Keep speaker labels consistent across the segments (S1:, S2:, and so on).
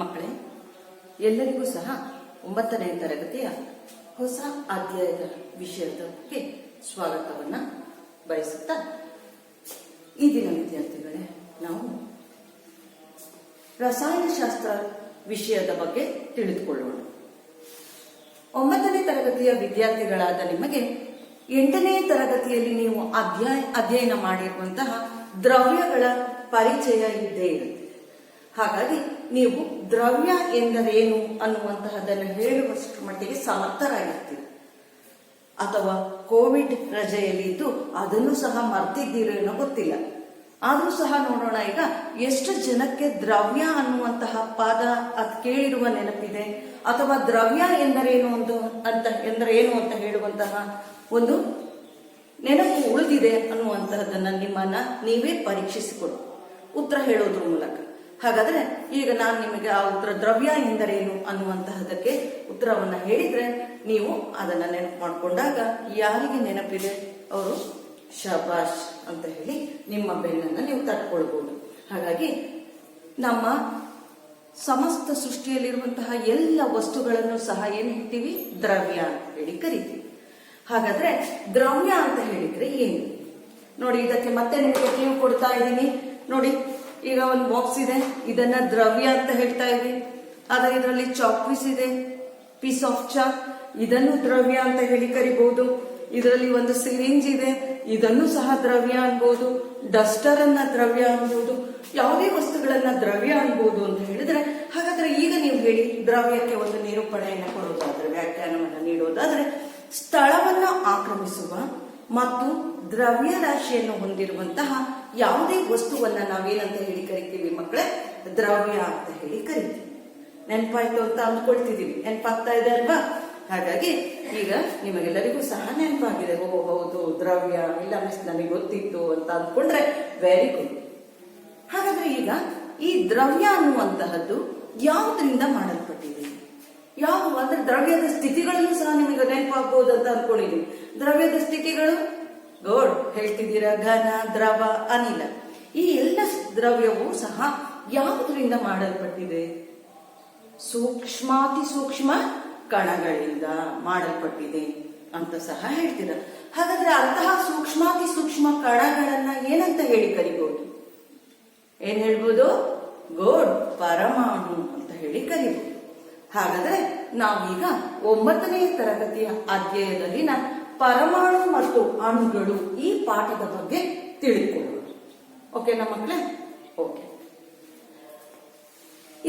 S1: ಮಕ್ಕಳೇ, ಎಲ್ಲರಿಗೂ ಸಹ 9ನೇ ತರಗತಿಯ ಹೊಸ ಅಧ್ಯಾಯದ ವಿಷಯಕ್ಕೆ ಸ್ವಾಗತವನ್ನ ಬಯಸುತ್ತಾ, ಈ ದಿನ ವಿದ್ಯಾರ್ಥಿಗಳೇ ನಾವು ರಸಾಯನಶಾಸ್ತ್ರ ವಿಷಯದ ಬಗ್ಗೆ ತಿಳಿದುಕೊಳ್ಳೋಣ. 9ನೇ ತರಗತಿಯ ವಿದ್ಯಾರ್ಥಿಗಳಾದ ನಿಮಗೆ 8ನೇ ತರಗತಿಯಲ್ಲಿ ನೀವು ಅಧ್ಯಯನ ಮಾಡಿರುವಂತಹ ದ್ರವ್ಯಗಳ ಪರಿಚಯ ಇದ್ದೇ ಇರುತ್ತೆ. ಹಾಗಾಗಿ ನೀವು ದ್ರವ್ಯ ಎಂದರೇನು ಅನ್ನುವಂತಹದನ್ನು ಹೇಳುವಷ್ಟು ಮಟ್ಟಿಗೆ ಸಮರ್ಥರಾಗಿರ್ತೀರಿ. ಅಥವಾ ಕೋವಿಡ್ ರಜೆಯಲ್ಲಿ ಇದ್ದು ಅದನ್ನು ಸಹ ಮರ್ತಿದ್ದೀರೋ ಏನೋ ಗೊತ್ತಿಲ್ಲ. ಆದ್ರೂ ಸಹ ನೋಡೋಣ, ಈಗ ಎಷ್ಟು ಜನಕ್ಕೆ ದ್ರವ್ಯ ಅನ್ನುವಂತಹ ಪದ ಅದು ಕೇಳಿರುವ ನೆನಪಿದೆ, ಅಥವಾ ದ್ರವ್ಯ ಎಂದರೇನು ಅಂತ ಹೇಳುವಂತಹ ಒಂದು ನೆನಪು ಉಳಿದಿದೆ ಅನ್ನುವಂತಹದನ್ನ ನಿಮ್ಮನ್ನ ನೀವೇ ಪರೀಕ್ಷಿಸಿಕೊಡು ಉತ್ತರ ಹೇಳೋದ್ರ ಮೂಲಕ. ಹಾಗಾದ್ರೆ ಈಗ ನಾನು ನಿಮಗೆ ಆ ಉತ್ತರ ದ್ರವ್ಯ ಎಂದರೇನು ಅನ್ನುವಂತಹದಕ್ಕೆ ಉತ್ತರವನ್ನ ಹೇಳಿದ್ರೆ ನೀವು ಅದನ್ನ ನೆನಪು ಮಾಡಿಕೊಂಡಾಗ ಯಾರಿಗೆ ನೆನಪಿದೆ ಅವರು ಶಬಾಷ್ ಅಂತ ಹೇಳಿ ನಿಮ್ಮ ಬೆನ್ನನ್ನ ನೀವು ತಟ್ಕೊಳ್ಬಹುದು. ಹಾಗಾಗಿ ನಮ್ಮ ಸಮಸ್ತ ಸೃಷ್ಟಿಯಲ್ಲಿರುವಂತಹ ಎಲ್ಲ ವಸ್ತುಗಳನ್ನು ಸಹ ಏನ್ ಹೇಳ್ತೀವಿ? ದ್ರವ್ಯ ಅಂತ ಹೇಳಿ ಕರಿತೀವಿ. ಹಾಗಾದ್ರೆ ದ್ರವ್ಯ ಅಂತ ಹೇಳಿದ್ರೆ ಏನು ನೋಡಿ. ಇದಕ್ಕೆ ಮತ್ತೆ ನಿಮಗೆ ಕ್ಲೂ ಕೊಡ್ತಾ ಇದ್ದೀನಿ ನೋಡಿ. ಈಗ ಒಂದು ಬಾಕ್ಸ್ ಇದೆ, ಇದನ್ನ ದ್ರವ್ಯ ಅಂತ ಹೇಳ್ತಾ ಇದ್ವಿ. ಆದ್ರೆ ಇದರಲ್ಲಿ ಚಾಕ್ ಪೀಸ್ ಇದೆ, ಪೀಸ್ ಆಫ್ ಚಾಕ್, ಇದನ್ನು ದ್ರವ್ಯ ಅಂತ ಹೇಳಿ ಕರಿಬಹುದು. ಇದರಲ್ಲಿ ಒಂದು ಸಿರಿಂಜ್ ಇದೆ, ಇದನ್ನು ಸಹ ದ್ರವ್ಯ ಅನ್ಬಹುದು. ಡಸ್ಟರ್ ಅನ್ನ ದ್ರವ್ಯ ಅನ್ಬಹುದು. ಯಾವುದೇ ವಸ್ತುಗಳನ್ನ ದ್ರವ್ಯ ಅನ್ಬಹುದು ಅಂತ ಹೇಳಿದ್ರೆ, ಹಾಗಾದ್ರೆ ಈಗ ನೀವು ಹೇಳಿ, ದ್ರವ್ಯಕ್ಕೆ ಒಂದು ನಿರೂಪಣೆಯನ್ನು ಕೊಡೋದಾದ್ರೆ, ವ್ಯಾಖ್ಯಾನವನ್ನ ನೀಡೋದಾದ್ರೆ, ಸ್ಥಳವನ್ನ ಆಕ್ರಮಿಸುವ ಮತ್ತು ದ್ರವ್ಯ ರಾಶಿಯನ್ನು ಹೊಂದಿರುವಂತಹ ಯಾವುದೇ ವಸ್ತುವನ್ನ ನಾವೇನಂತ ಹೇಳಿ ಕರಿತೀವಿ ಮಕ್ಕಳೇ? ದ್ರವ್ಯ ಅಂತ ಹೇಳಿ ಕರಿತೀವಿ. ನೆನಪಾಯ್ತು ಅಂತ ಅಂದ್ಕೊಳ್ತಿದೀವಿ. ನೆನಪಾಗ್ತಾ ಇದೆ ಅಲ್ವಾ? ಹಾಗಾಗಿ ಈಗ ನಿಮಗೆಲ್ಲರಿಗೂ ಸಹ ನೆನಪಾಗಿದೆ. ಓ ಹೌದು, ದ್ರವ್ಯ, ಇಲ್ಲ ಮಿಸ್ ನನಗೆ ಗೊತ್ತಿತ್ತು ಅಂತ ಅಂದ್ಕೊಂಡ್ರೆ ವೆರಿ ಗುಡ್. ಹಾಗಾದ್ರೆ ಈಗ ಈ ದ್ರವ್ಯ ಅನ್ನುವಂತಹದ್ದು ಯಾವುದರಿಂದ ಮಾಡಲ್ಪಟ್ಟಿದೆ? ಯಾವ ಅಂದ್ರೆ ದ್ರವ್ಯದ ಸ್ಥಿತಿಗಳನ್ನು ಸಹ ನಿಮಗೆ ನೆನಪಾಗಬಹುದು ಅಂತ ಅನ್ಕೊಂಡಿದೀವಿ. ದ್ರವ್ಯದ ಸ್ಥಿತಿಗಳು ಗೋಡ್ ಹೇಳ್ತಿದ್ದೀರಾ, ಘನ, ದ್ರವ, ಅನಿಲ. ಈ ಎಲ್ಲ ದ್ರವ್ಯವೂ ಸಹ ಯಾವುದರಿಂದ ಮಾಡಲ್ಪಟ್ಟಿದೆ? ಸೂಕ್ಷ್ಮಾತಿ ಸೂಕ್ಷ್ಮ ಕಣಗಳಿಂದ ಮಾಡಲ್ಪಟ್ಟಿದೆ ಅಂತ ಸಹ ಹೇಳ್ತೀರ. ಹಾಗಾದ್ರೆ ಅಂತಹ ಸೂಕ್ಷ್ಮಾತಿ ಸೂಕ್ಷ್ಮ ಕಣಗಳನ್ನ ಏನಂತ ಹೇಳಿ ಕರಿಬಹುದು? ಏನ್ ಹೇಳ್ಬೋದು? ಗೋಡ್, ಪರಮಾಣು ಅಂತ ಹೇಳಿ ಕರಿಬಹುದು. ಹಾಗಾದ್ರೆ ನಾವೀಗ 9ನೇ ತರಗತಿಯ ಅಧ್ಯಾಯದಲ್ಲಿನ ಪರಮಾಣು ಮತ್ತು ಅಣುಗಳು ಈ ಪಾಠದ ಬಗ್ಗೆ ತಿಳಿದುಕೊಳ್ಳೋಣ. ಓಕೆನಾ ಮಕ್ಕಳೇ? ಓಕೆ.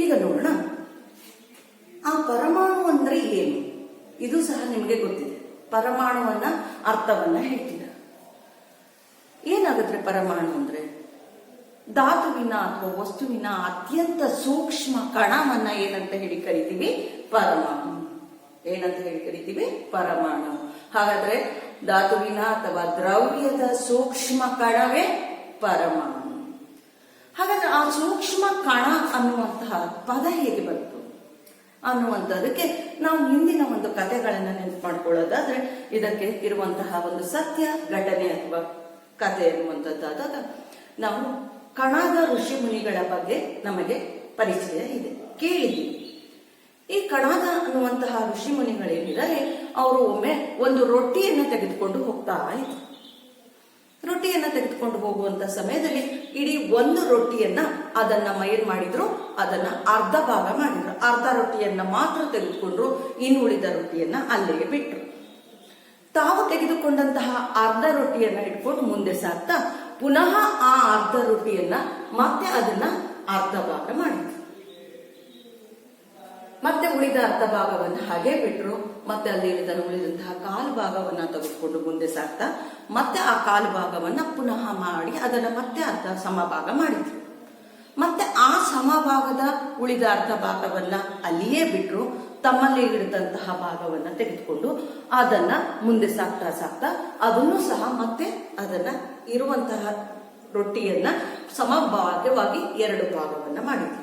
S1: ಈಗ ನೋಡೋಣ, ಆ ಪರಮಾಣು ಅಂದ್ರೆ ಏನು? ಇದು ಸಹ ನಿಮಗೆ ಗೊತ್ತಿದೆ. ಪರಮಾಣುವನ್ನ ಅರ್ಥವನ್ನ ಹೇಳ್ತೀರ. ಏನಾಗುತ್ತೆ ಪರಮಾಣು ಅಂದ್ರೆ? ಧಾತುವಿನ ಅಥವಾ ವಸ್ತುವಿನ ಅತ್ಯಂತ ಸೂಕ್ಷ್ಮ ಕಣವನ್ನ ಏನಂತ ಹೇಳಿ ಕರಿತೀವಿ? ಪರಮಾಣು. ಏನಂತ ಹೇಳಿ ಕರಿತೀವಿ? ಪರಮಾಣು. ಹಾಗಾದ್ರೆ ಧಾತುವಿನ ಅಥವಾ ದ್ರವ್ಯದ ಸೂಕ್ಷ್ಮ ಕಣವೇ ಪರಮಾಣು. ಹಾಗಾದ್ರೆ ಆ ಸೂಕ್ಷ್ಮ ಕಣ ಅನ್ನುವಂತಹ ಪದ ಹೇಗೆ ಬಂತು ಅನ್ನುವಂಥದಕ್ಕೆ ನಾವು ಹಿಂದಿನ ಒಂದು ಕಥೆಗಳನ್ನ ನೆನಪು ಮಾಡ್ಕೊಳ್ಳೋದಾದ್ರೆ, ಇದಕ್ಕೆ ಇರುವಂತಹ ಒಂದು ಸತ್ಯ ಘಟನೆ ಅಥವಾ ಕಥೆ ಎನ್ನುವಂಥದ್ದಾದಾಗ ನಾವು ಕಣಾದ ಋಷಿ ಮುನಿಗಳ ಬಗ್ಗೆ ನಮಗೆ ಪರಿಚಯ ಇದೆ, ಕೇಳಿದ್ದೀವಿ. ಈ ಕಣಾದ ಅನ್ನುವಂತಹ ಋಷಿ ಮುನಿಗಳೇನಿದ್ದಾರೆ, ಅವರು ಒಮ್ಮೆ ಒಂದು ರೊಟ್ಟಿಯನ್ನ ತೆಗೆದುಕೊಂಡು ಹೋಗ್ತಾ ಇದ್ರು. ರೊಟ್ಟಿಯನ್ನ ತೆಗೆದುಕೊಂಡು ಹೋಗುವಂತ ಸಮಯದಲ್ಲಿ ಇಡೀ ಒಂದು ರೊಟ್ಟಿಯನ್ನ ಅದನ್ನ ಮೈರ್ ಮಾಡಿದ್ರು, ಅದನ್ನ ಅರ್ಧ ಭಾಗ ಮಾಡಿದ್ರು. ಅರ್ಧ ರೊಟ್ಟಿಯನ್ನ ಮಾತ್ರ ತೆಗೆದುಕೊಂಡ್ರು, ಇನ್ನು ಉಳಿದ ರೊಟ್ಟಿಯನ್ನ ಅಲ್ಲಿಗೆ ಬಿಟ್ರು. ತಾವು ತೆಗೆದುಕೊಂಡಂತಹ ಅರ್ಧ ರೊಟ್ಟಿಯನ್ನ ಇಟ್ಕೊಂಡು ಮುಂದೆ ಸಾಗ್ತಾ ಪುನಃ ಆ ಅರ್ಧ ರೊಟ್ಟಿಯನ್ನ ಮತ್ತೆ ಅದನ್ನ ಅರ್ಧ ಭಾಗ ಮಾಡಿದ್ರು. ಮತ್ತೆ ಉಳಿದ ಅರ್ಧ ಭಾಗವನ್ನ ಹಾಗೆ ಬಿಟ್ರು. ಮತ್ತೆ ಅಲ್ಲಿ ಉಳಿದಂತಹ ಕಾಲು ಭಾಗವನ್ನ ತೆಗೆದುಕೊಂಡು ಮುಂದೆ ಸಾಗ್ತಾ ಮತ್ತೆ ಆ ಕಾಲು ಭಾಗವನ್ನ ಪುನಃ ಮಾಡಿ ಅದನ್ನ ಮತ್ತೆ ಅರ್ಧ ಸಮಭಾಗ ಮಾಡಿದ್ರು. ಮತ್ತೆ ಆ ಸಮಭಾಗದ ಉಳಿದ ಅರ್ಧ ಭಾಗವನ್ನ ಅಲ್ಲಿಯೇ ಬಿಟ್ರು. ತಮ್ಮಲ್ಲಿ ಇಳಿದಂತಹ ಭಾಗವನ್ನ ತೆಗೆದುಕೊಂಡು ಅದನ್ನ ಮುಂದೆ ಸಾಗ್ತಾ ಸಾಗ್ತಾ ಅದನ್ನು ಸಹ ಮತ್ತೆ ಅದನ್ನ ಇರುವಂತಹ ರೊಟ್ಟಿಯನ್ನ ಸಮಭಾಗವಾಗಿ 2 ಭಾಗವನ್ನ ಮಾಡಿದ್ರು.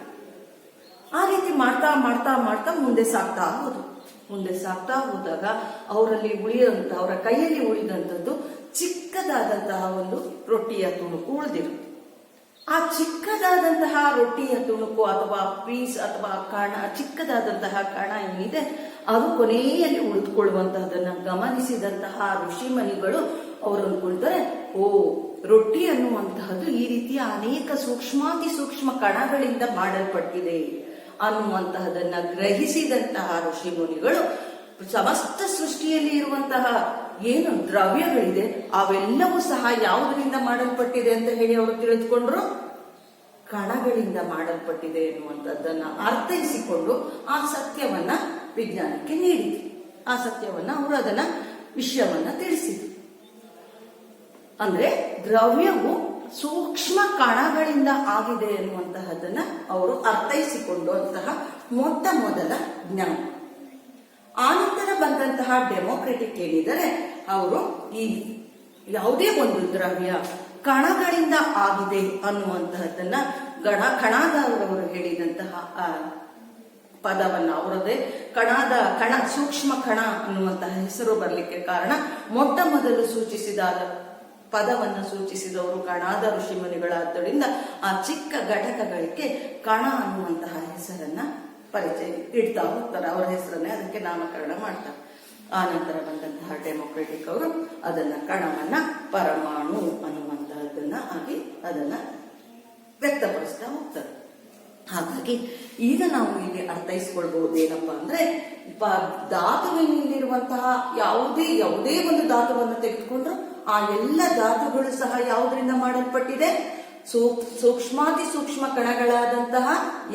S1: ಆ ರೀತಿ ಮಾಡ್ತಾ ಮಾಡ್ತಾ ಮಾಡ್ತಾ ಮುಂದೆ ಸಾಗ್ತಾ ಹೋದ್ರು. ಮುಂದೆ ಸಾಗ್ತಾ ಹೋದಾಗ ಅವರ ಕೈಯಲ್ಲಿ ಉಳಿದಂಥದ್ದು ಚಿಕ್ಕದಾದಂತಹ ಒಂದು ರೊಟ್ಟಿಯ ತುಣುಕು ಉಳಿದಿರು. ಆ ಚಿಕ್ಕದಾದಂತಹ ರೊಟ್ಟಿಯ ತುಣುಕು ಅಥವಾ ಪೀಸ್ ಅಥವಾ ಕಣ, ಚಿಕ್ಕದಾದಂತಹ ಕಣ ಏನಿದೆ ಅದು ಕೊನೆಯಲ್ಲಿ ಉಳಿದುಕೊಳ್ಳುವಂತಹದನ್ನ ಗಮನಿಸಿದಂತಹ ಋಷಿಮಣಿಗಳು ಅವರು ಅನ್ಕೊಳ್ತಾರೆ, ಓ, ರೊಟ್ಟಿ ಅನ್ನುವಂತಹದ್ದು ಈ ರೀತಿಯ ಅನೇಕ ಸೂಕ್ಷ್ಮಾತಿ ಸೂಕ್ಷ್ಮ ಕಣಗಳಿಂದ ಮಾಡಲ್ಪಟ್ಟಿದೆ ಅನ್ನುವಂತಹದನ್ನ ಗ್ರಹಿಸಿದಂತಹ ಋಷಿ ಮುನಿಗಳು ಸಮಸ್ತ ಸೃಷ್ಟಿಯಲ್ಲಿ ಇರುವಂತಹ ಏನು ದ್ರವ್ಯಗಳಿದೆ ಅವೆಲ್ಲವೂ ಸಹ ಯಾವುದರಿಂದ ಮಾಡಲ್ಪಟ್ಟಿದೆ ಅಂತ ಹೇಳಿ ಅವರು ತಿಳಿದುಕೊಂಡ್ರು, ಕಣಗಳಿಂದ ಮಾಡಲ್ಪಟ್ಟಿದೆ ಎನ್ನುವಂಥದ್ದನ್ನ ಅರ್ಥೈಸಿಕೊಂಡು ಆ ಸತ್ಯವನ್ನ ವಿಜ್ಞಾನಕ್ಕೆ ನೀಡಿದ್ರು. ಆ ಸತ್ಯವನ್ನ ಅವರು ಅದನ್ನ ವಿಷಯವನ್ನ ತಿಳಿಸಿದ್ರು. ಅಂದ್ರೆ ದ್ರವ್ಯವು ಸೂಕ್ಷ್ಮ ಕಣಗಳಿಂದ ಆಗಿದೆ ಎನ್ನುವಂತಹದನ್ನ ಅವರು ಅರ್ಥೈಸಿಕೊಂಡಂತಹ ಮೊಟ್ಟ ಮೊದಲ ಜ್ಞಾನ. ಆನಂತರ ಬಂದಂತಹ ಡೆಮೋಕ್ರೆಟಿಕ್ ಏನಿದ್ದಾರೆ ಅವರು ಈ ಯಾವುದೇ ಒಂದು ದ್ರವ್ಯ ಕಣಗಳಿಂದ ಆಗಿದೆ ಅನ್ನುವಂತಹದನ್ನ ಕಣದವರವರು ಹೇಳಿದಂತಹ ಪದವನ್ನ ಅವರದೇ ಕಣ ಸೂಕ್ಷ್ಮ ಕಣ ಅನ್ನುವಂತಹ ಹೆಸರು ಬರಲಿಕ್ಕೆ ಕಾರಣ ಮೊಟ್ಟ ಮೊದಲು ಸೂಚಿಸಿದ ಪದವನ್ನು ಸೂಚಿಸಿದವರು ಕಣಾದ ಋಷಿಮುನಿಗಳಾದ್ದರಿಂದ ಆ ಚಿಕ್ಕ ಘಟಕಗಳಿಗೆ ಕಣ ಅನ್ನುವಂತಹ ಹೆಸರನ್ನ ಪರಿಚಯ ಇಡ್ತಾ ಹೋಗ್ತಾರೆ. ಅವರ ಹೆಸರನ್ನೇ ಅದಕ್ಕೆ ನಾಮಕರಣ ಮಾಡ್ತಾರೆ. ಆ ನಂತರ ಬಂದಂತಹ ಡೆಮೋಕ್ರೆಟಿಕ್ ಅವರು ಅದನ್ನ ಕಣವನ್ನ ಪರಮಾಣು ಅನ್ನುವಂತಹದನ್ನ ಆಗಿ ಅದನ್ನ ವ್ಯಕ್ತಪಡಿಸ್ತಾ ಹೋಗ್ತಾರೆ. ಹಾಗಾಗಿ ಈಗ ನಾವು ಇಲ್ಲಿ ಅರ್ಥೈಸ್ಕೊಳ್ಬಹುದು ಏನಪ್ಪಾ ಅಂದ್ರೆ, ಧಾತುವಿನಲ್ಲಿರುವಂತಹ ಯಾವುದೇ ಒಂದು ಧಾತುವನ್ನು ತೆಗೆದುಕೊಂಡ್ರು ಆ ಎಲ್ಲ ಧಾತುಗಳು ಸಹ ಯಾವುದರಿಂದ ಮಾಡಲ್ಪಟ್ಟಿದೆ, ಸೂಕ್ಷ್ಮಾತಿ ಸೂಕ್ಷ್ಮ ಕಣಗಳಾದಂತಹ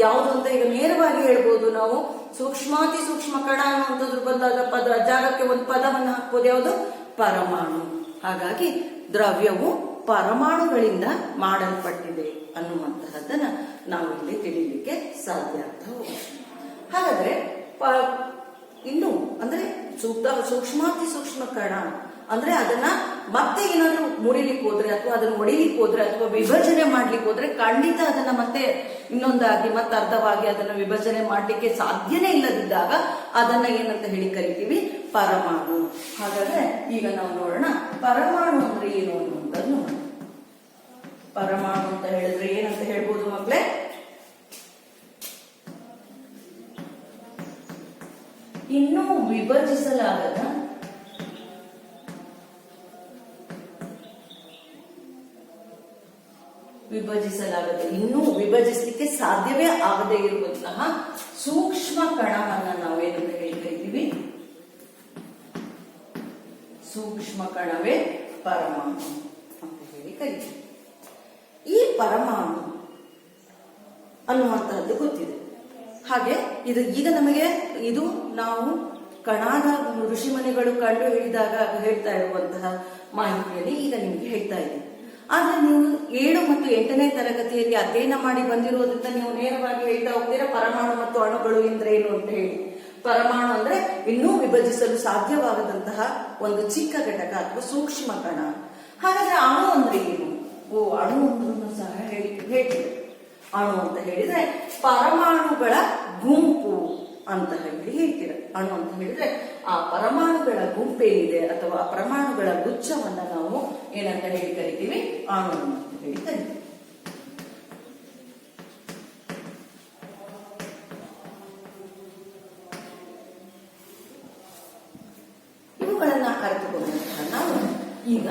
S1: ಯಾವುದು ಅಂತ ಈಗ ನೇರವಾಗಿ ಹೇಳ್ಬೋದು ನಾವು. ಸೂಕ್ಷ್ಮಾತಿ ಸೂಕ್ಷ್ಮ ಕಣ ಅನ್ನುವಂಥದ್ರ ಬಂದಾದ ಜಾಗಕ್ಕೆ ಒಂದು ಪದವನ್ನು ಹಾಕ್ಬೋದು, ಯಾವುದು, ಪರಮಾಣು. ಹಾಗಾಗಿ ದ್ರವ್ಯವು ಪರಮಾಣುಗಳಿಂದ ಮಾಡಲ್ಪಟ್ಟಿದೆ ಅನ್ನುವಂತಹದ್ದನ್ನ ನಾವು ಇಲ್ಲಿ ತಿಳಿಲಿಕ್ಕೆ ಸಾಧ್ಯ ಆಗ್ತಾ ಹೋಗುತ್ತೆ. ಹಾಗಾದ್ರೆ ಇನ್ನು ಅಂದ್ರೆ ಸೂಕ್ಷ್ಮಾತಿ ಸೂಕ್ಷ್ಮ ಕಣ ಅಂದ್ರೆ ಅದನ್ನ ಮತ್ತೆ ಏನಾದ್ರೂ ಮುರಿಲಿಕ್ಕೆ ಹೋದ್ರೆ ಅಥವಾ ಅದನ್ನ ಒಡಿಲಿಕ್ಕೆ ಹೋದ್ರೆ ಅಥವಾ ವಿಭಜನೆ ಮಾಡ್ಲಿಕ್ಕೆ ಹೋದ್ರೆ ಖಂಡಿತ ಅದನ್ನ ಮತ್ತೆ ಇನ್ನೊಂದಾಗಿ ಮತ್ತೆ ಅರ್ಧವಾಗಿ ಅದನ್ನ ವಿಭಜನೆ ಮಾಡ್ಲಿಕ್ಕೆ ಸಾಧ್ಯನೇ ಇಲ್ಲದಿದ್ದಾಗ ಅದನ್ನ ಏನಂತ ಹೇಳಿ ಕರಿತೀವಿ, ಪರಮಾಣು. ಹಾಗಾದ್ರೆ ಈಗ ನಾವು ನೋಡೋಣ ಪರಮಾಣು ಅಂದ್ರೆ ಏನು ಅನ್ನುವಂಥದ್ದು. ಪರಮಾಣು ಅಂತ ಹೇಳಿದ್ರೆ ಏನಂತ ಹೇಳ್ಬೋದು ಮಕ್ಕಳೇ? ಇನ್ನೂ ವಿಭಜಿಸಲಾಗದ ಇನ್ನೂ ವಿಭಜಿಸಲಿಕ್ಕೆ ಸಾಧ್ಯವೇ ಆಗದೇ ಇರುವಂತಹ ಸೂಕ್ಷ್ಮ ಕಣವನ್ನ ನಾವೇನಂತ ಹೇಳಿ ಕರಿತೀವಿ, ಸೂಕ್ಷ್ಮ ಕಣವೇ ಪರಮಾಣು ಅಂತ ಹೇಳಿ ಕರಿತೀವಿ. ಈ ಪರಮಾಣು ಅನ್ನುವಂತಹದ್ದು ಗೊತ್ತಿದೆ. ಹಾಗೆ ಇದು ಈಗ ನಮಗೆ ಇದು ನಾವು ಕಣಾದ ಋಷಿಮುನಿಗಳು ಕಂಡು ಹಿಡಿದಾಗ ಹೇಳ್ತಾ ಇರುವಂತಹ ಮಾಹಿತಿಯಲ್ಲಿ ಈಗ ನಿಮ್ಗೆ ಹೇಳ್ತಾ ಇದ್ದೀನಿ. ಆದ್ರೆ ನೀವು 7 ಮತ್ತು 8ನೇ ತರಗತಿಯಲ್ಲಿ ಅಧ್ಯಯನ ಮಾಡಿ ಬಂದಿರೋದ್ರಿಂದ ನೀವು ನೇರವಾಗಿ ಹೇಳ್ತಾ ಹೋಗ್ತೀರಾ ಪರಮಾಣು ಮತ್ತು ಅಣುಗಳು ಅಂದ್ರೆ ಏನು ಅಂತ ಹೇಳಿ. ಪರಮಾಣು ಅಂದ್ರೆ ಇನ್ನೂ ವಿಭಜಿಸಲು ಸಾಧ್ಯವಾಗದಂತಹ ಒಂದು ಚಿಕ್ಕ ಘಟಕ ಅಥವಾ ಸೂಕ್ಷ್ಮ ಕಣ. ಹಾಗಾದ್ರೆ ಅಣು ಅಂದ್ರೆ ಏನು? ಅಣು ಅಂದ್ರೂ ಸಹ ಹೇಳ್ತೀವಿ. ಅಣು ಅಂತ ಹೇಳಿದ್ರೆ ಪರಮಾಣುಗಳ ಗುಂಪು ಅಂತ ಹೇಳಿ ಹೇಳ್ತೀರ. ಅಣು ಅಂತ ಹೇಳಿದ್ರೆ ಆ ಪರಮಾಣುಗಳ ಗುಂಪೇನಿದೆ ಅಥವಾ ಪರಮಾಣುಗಳ ಗುಚ್ಛವನ್ನ ನಾವು ಏನಂತ ಹೇಳಿ ಕರಿತೀವಿ, ಅಣು ಅಂತ ಹೇಳಿ ಕರಿತೀವಿ. ಇವುಗಳನ್ನ ಅರಿತುಕೊಂಡಂತಹ ನಾವು ಈಗ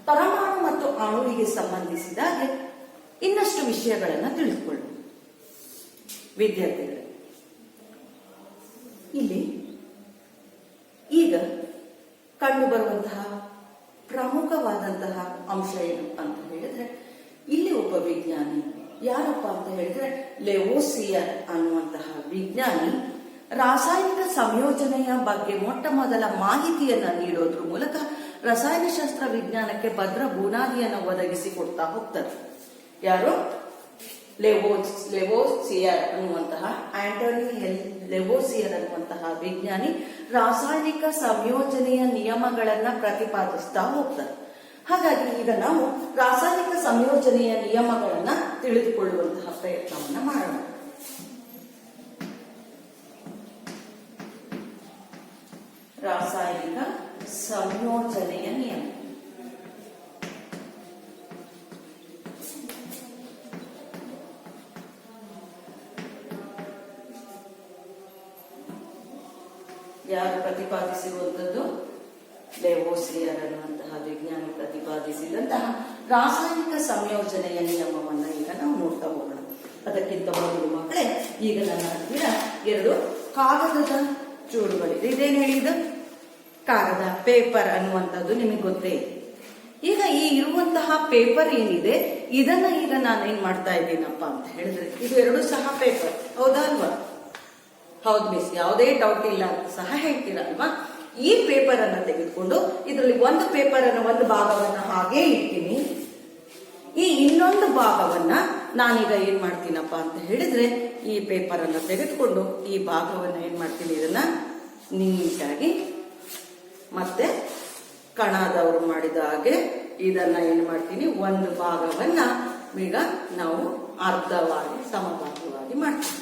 S1: ಪರಮಾಣು ಮತ್ತು ಅಣುವಿಗೆ ಸಂಬಂಧಿಸಿದಾಗೆ ಇನ್ನಷ್ಟು ವಿಷಯಗಳನ್ನ ತಿಳಿದುಕೊಳ್ಳೋಣ ವಿದ್ಯಾರ್ಥಿಗಳು. ಇಲ್ಲಿ ಈಗ ಕಂಡು ಬರುವಂತಹ ಪ್ರಮುಖವಾದಂತಹ ಅಂಶ ಏನು ಅಂತ ಹೇಳಿದ್ರೆ, ಇಲ್ಲಿ ಒಬ್ಬ ವಿಜ್ಞಾನಿ ಯಾರಪ್ಪ ಅಂತ ಹೇಳಿದ್ರೆ ಲೆವೋಸಿಯರ್ ಅನ್ನುವಂತಹ ವಿಜ್ಞಾನಿ ರಾಸಾಯನಿಕ ಸಂಯೋಜನೆಯ ಬಗ್ಗೆ ಮೊಟ್ಟ ಮೊದಲ ಮಾಹಿತಿಯನ್ನ ನೀಡೋದ್ರ ಮೂಲಕ ರಸಾಯನಶಾಸ್ತ್ರ ವಿಜ್ಞಾನಕ್ಕೆ ಭದ್ರ ಬುನಾದಿಯನ್ನು ಒದಗಿಸಿ ಕೊಡ್ತಾ ಹೋಗ್ತಾರೆ. ಯಾರು? ಲೆವೋಸಿಯರ್ ಅನ್ನುವಂತಹ ಆಂಟೋನಿ ಲೆವೋಸಿಯರ್ ಅನ್ನುವಂತಹ ವಿಜ್ಞಾನಿ ರಾಸಾಯನಿಕ ಸಂಯೋಜನೆಯ ನಿಯಮಗಳನ್ನ ಪ್ರತಿಪಾದಿಸ್ತಾ ಹೋಗ್ತಾರೆ. ಹಾಗಾಗಿ ಈಗ ನಾವು ರಾಸಾಯನಿಕ ಸಂಯೋಜನೆಯ ನಿಯಮಗಳನ್ನ ತಿಳಿದುಕೊಳ್ಳುವಂತಹ ಪ್ರಯತ್ನವನ್ನ ಮಾಡೋಣ. ರಾಸಾಯನಿಕ ಸಂಯೋಜನೆಯ ನಿಯಮ. ಯಾರು ಪ್ರತಿಪಾದಿಸಿರುವಂತದ್ದು? ಲೆವೋಸಿಯರ್ ಅನ್ನುವಂತಹ ವಿಜ್ಞಾನಿ ಪ್ರತಿಪಾದಿಸಿದಂತಹ ರಾಸಾಯನಿಕ ಸಂಯೋಜನೆಯ ನಿಯಮವನ್ನ ಈಗ ನಾವು ನೋಡ್ತಾ ಹೋಗೋಣ. ಅದಕ್ಕಿಂತ ಮೊದಲು ಮಕ್ಕಳೇ, ಈಗ ನನ್ನ ಹತ್ತಿರ 2 ಕಾಗದದ ಚೂರುಗಳಿದೆ. ಇದೇನು ಹೇಳಿದ್ದು? ಕಾಗದ, ಪೇಪರ್ ಅನ್ನುವಂಥದ್ದು ನಿಮಗೆ ಗೊತ್ತೇ ಇದೆ. ಈಗ ಈ ಇರುವಂತಹ ಪೇಪರ್ ಏನಿದೆ, ಇದನ್ನ ಈಗ ನಾನು ಏನ್ ಮಾಡ್ತಾ ಇದ್ದೀನಪ್ಪ ಅಂತ ಹೇಳಿದ್ರೆ, ಇದು 2 ಸಹ ಪೇಪರ್, ಹೌದಾ ಅಲ್ವಾ? ಹೌದು ಮಿಸ್, ಯಾವುದೇ ಡೌಟ್ ಇಲ್ಲ ಅಂತ ಸಹ ಹೇಳ್ತೀರಲ್ವಾ? ಈ ಪೇಪರ್ ಅನ್ನ ತೆಗೆದುಕೊಂಡು ಇದರಲ್ಲಿ ಒಂದು ಪೇಪರ್ ಅನ್ನ, ಒಂದು ಭಾಗವನ್ನ ಹಾಗೆ ಇಡ್ತೀನಿ. ಈ ಇನ್ನೊಂದು ಭಾಗವನ್ನ ನಾನೀಗ ಏನ್ ಮಾಡ್ತೀನಪ್ಪ ಅಂತ ಹೇಳಿದ್ರೆ, ಈ ಪೇಪರ್ ಅನ್ನ ತೆಗೆದುಕೊಂಡು ಈ ಭಾಗವನ್ನ ಏನ್ ಮಾಡ್ತೀನಿ, ಇದನ್ನ ನೀಟಾಗಿ ಮತ್ತೆ ಕಣದವರು ಮಾಡಿದ ಹಾಗೆ ಇದನ್ನ ಏನ್ ಮಾಡ್ತೀನಿ, ಒಂದು ಭಾಗವನ್ನ ಈಗ ನಾವು ಅರ್ಧವಾಗಿ ಸಮಭಾಗವಾಗಿ ಮಾಡ್ತೀವಿ.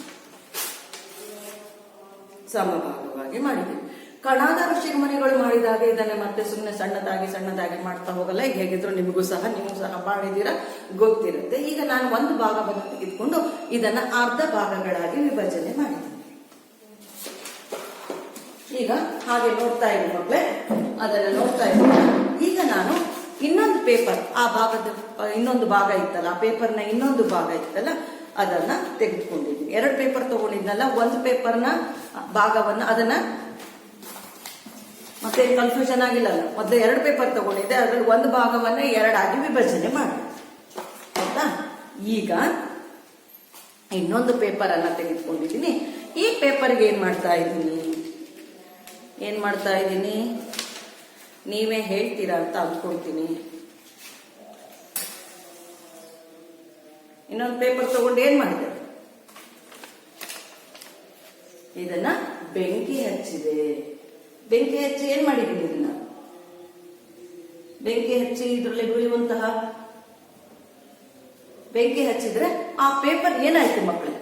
S1: ಸಮಭಾಗವಾಗಿ ಮಾಡಿದ್ದೀವಿ. ಕಣಾದ ಋಷಿಮುನಿಗಳು ಮಾಡಿದಾಗ ಇದನ್ನ ಮತ್ತೆ ಸುಮ್ಮನೆ ಸಣ್ಣದಾಗಿ ಮಾಡ್ತಾ ಹೋಗಲ್ಲ. ಈಗ ಹೇಗಿದ್ರು ನೀವು ಸಹ ಮಾಡಿದೀರಾ, ಗೊತ್ತಿರುತ್ತೆ. ಈಗ ನಾನು ಒಂದು ಭಾಗವನ್ನು ತೆಗೆದುಕೊಂಡು ಇದನ್ನ ಅರ್ಧ ಭಾಗಗಳಾಗಿ ವಿಭಜನೆ ಮಾಡಿದ್ದೀನಿ. ಈಗ ಹಾಗೆ ನೋಡ್ತಾ ಇದ್ದೀನಿ ಮಕ್ಕಳೇ, ಅದನ್ನ ನೋಡ್ತಾ ಇದ್ದೀನಿ. ಈಗ ನಾನು ಇನ್ನೊಂದು ಪೇಪರ್, ಆ ಭಾಗದ ಇನ್ನೊಂದು ಭಾಗ ಇತ್ತಲ್ಲ, ಆ ಪೇಪರ್ನ ಇನ್ನೊಂದು ಭಾಗ ಇತ್ತಲ್ಲ, ಅದನ್ನ ತೆಗೆದುಕೊಂಡಿದ್ದೀನಿ. 2 ಪೇಪರ್ ತಗೊಂಡಿದ್ನಲ್ಲ, ಒಂದು ಪೇಪರ್ನ ಭಾಗವನ್ನ, ಅದನ್ನ ಮತ್ತೆ ಕನ್ಫ್ಯೂಷನ್ ಆಗಿಲ್ಲಲ್ಲ, ಮೊದಲು 2 ಪೇಪರ್ ತಗೊಂಡಿದ್ದೆ, ಅದ್ರಲ್ಲಿ ಒಂದು ಭಾಗವನ್ನ 2 ಆಗಿ ವಿಭಜನೆ ಮಾಡಿ, ಆಯ್ತಾ? ಈಗ ಇನ್ನೊಂದು ಪೇಪರ್ ಅನ್ನ ತೆಗೆದುಕೊಂಡಿದ್ದೀನಿ. ಈ ಪೇಪರ್ಗೆ ಏನ್ ಮಾಡ್ತಾ ಇದ್ದೀನಿ ನೀವೇ ಹೇಳ್ತೀರಾ ಅಂತ ಅಂದ್ಕೊಳ್ತೀನಿ. ಇನ್ನೊಂದು ಪೇಪರ್ ತಗೊಂಡು ಏನ್ ಮಾಡಿದೆ, ಇದನ್ನ ಬೆಂಕಿ ಹಚ್ಚಿದೆ. ಬೆಂಕಿ ಹಚ್ಚಿ ಏನ್ ಮಾಡಿದ್ದೀನಿ, ಇದನ್ನ ಬೆಂಕಿ ಹಚ್ಚಿ ಇದರಲ್ಲಿ ಉಳಿಯುವಂತಹ ಬೆಂಕಿ ಹಚ್ಚಿದ್ರೆ ಆ ಪೇಪರ್ ಏನಾಯ್ತು ಮಕ್ಕಳೇ?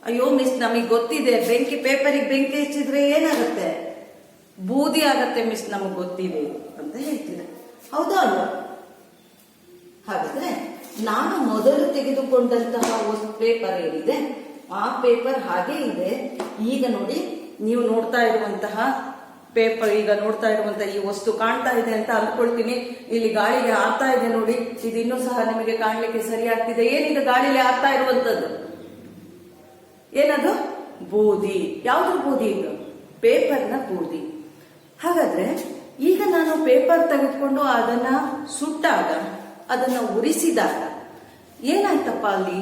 S1: ಅಯ್ಯೋ ಮಿಸ್, ನಮಗೆ ಗೊತ್ತಿದೆ, ಪೇಪರಿಗೆ ಬೆಂಕಿ ಹಚ್ಚಿದ್ರೆ ಏನಾಗುತ್ತೆ? ಬೂದಿ ಆಗತ್ತೆ ಮಿಸ್, ನಮಗ್ ಗೊತ್ತಿದೆ ಅಂತ ಹೇಳ್ತಿದೆ, ಹೌದಾ ಅಲ್ವಾ? ಹಾಗಾದ್ರೆ ನಾನು ಮೊದಲು ತೆಗೆದುಕೊಂಡಂತಹ ಪೇಪರ್ ಏನಿದೆ, ಆ ಪೇಪರ್ ಹಾಗೆ ಇದೆ. ಈಗ ನೋಡಿ, ನೀವು ನೋಡ್ತಾ ಇರುವಂತಹ ಪೇಪರ್, ಈಗ ನೋಡ್ತಾ ಇರುವಂತಹ ಈ ವಸ್ತು ಕಾಣ್ತಾ ಇದೆ ಅಂತ ಅನ್ಕೊಳ್ತೀನಿ. ಇಲ್ಲಿ ಗಾಳಿಗೆ ಆರ್ತಾ ಇದೆ ನೋಡಿ, ಇದು ಇನ್ನೂ ಸಹ ನಿಮಗೆ ಕಾಣ್ಲಿಕ್ಕೆ ಸರಿ ಆಗ್ತಿದೆ. ಏನೀಗ ಗಾಳಿಲಿ ಆರ್ತಾ ಇರುವಂತದ್ದು? ಏನದು? ಬೂದಿ. ಯಾವ್ದು ಬೂದಿ? ಇದು ಪೇಪರ್ನ ಬೂದಿ. ಹಾಗಾದ್ರೆ ಈಗ ನಾನು ಪೇಪರ್ ತೆಗೆದುಕೊಂಡು ಅದನ್ನ ಸುಟ್ಟಾಗ, ಅದನ್ನ ಉರಿಸಿದಾಗ ಏನಾಯ್ತಪ್ಪ? ಅಲ್ಲಿ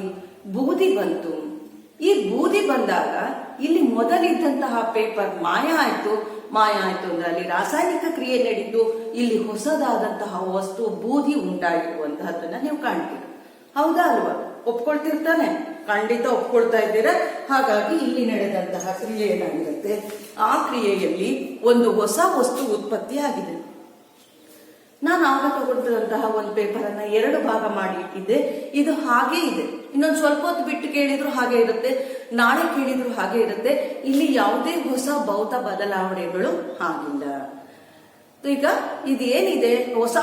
S1: ಬೂದಿ ಬಂತು. ಈ ಬೂದಿ ಬಂದಾಗ ಇಲ್ಲಿ ಮೊದಲಿದ್ದಂತಹ ಪೇಪರ್ ಮಾಯ ಆಯ್ತು ಅಂದ್ರೆ ಅಲ್ಲಿ ರಾಸಾಯನಿಕ ಕ್ರಿಯೆ ನಡೀತು. ಇಲ್ಲಿ ಹೊಸದಾದಂತಹ ವಸ್ತು ಬೂದಿ ಉಂಟಾಗಿರುವಂತಹದನ್ನ ನೀವು ಕಾಣ್ತೀರಿ, ಹೌದಾ ಅಲ್ವಾ? ಒಪ್ಕೊಳ್ತಿರ್ತಾನೆ? ಖಂಡಿತ ಒಪ್ಕೊಳ್ತಾ ಇದ್ದೀರಾ. ಹಾಗಾಗಿ ಇಲ್ಲಿ ನಡೆದಂತಹ ಕ್ರಿಯೆ ಏನಾಗಿರುತ್ತೆ, ಆ ಕ್ರಿಯೆಯಲ್ಲಿ ಒಂದು ಹೊಸ ವಸ್ತು ಉತ್ಪತ್ತಿ ಆಗಿದೆ. ನಾನು ಆಗ ತಗೊಂಡಿರುವಂತಹ ಒಂದು ಪೇಪರ್ ಅನ್ನ 2 ಭಾಗ ಮಾಡಿ ಇಟ್ಟಿದ್ದೆ. ಇದು ಹಾಗೆ ಇದೆ. ಇನ್ನೊಂದು ಸ್ವಲ್ಪ ಹೊತ್ತು ಬಿಟ್ಟು ಕೇಳಿದ್ರು ಹಾಗೆ ಇರುತ್ತೆ, ನಾಳೆ ಕೇಳಿದ್ರು ಹಾಗೆ ಇರುತ್ತೆ. ಇಲ್ಲಿ ಯಾವುದೇ ಹೊಸ ಭೌತ ಬದಲಾವಣೆಗಳು ಆಗಿಲ್ಲ. ಈಗ ಇದು ಏನಿದೆ, ಹೊಸ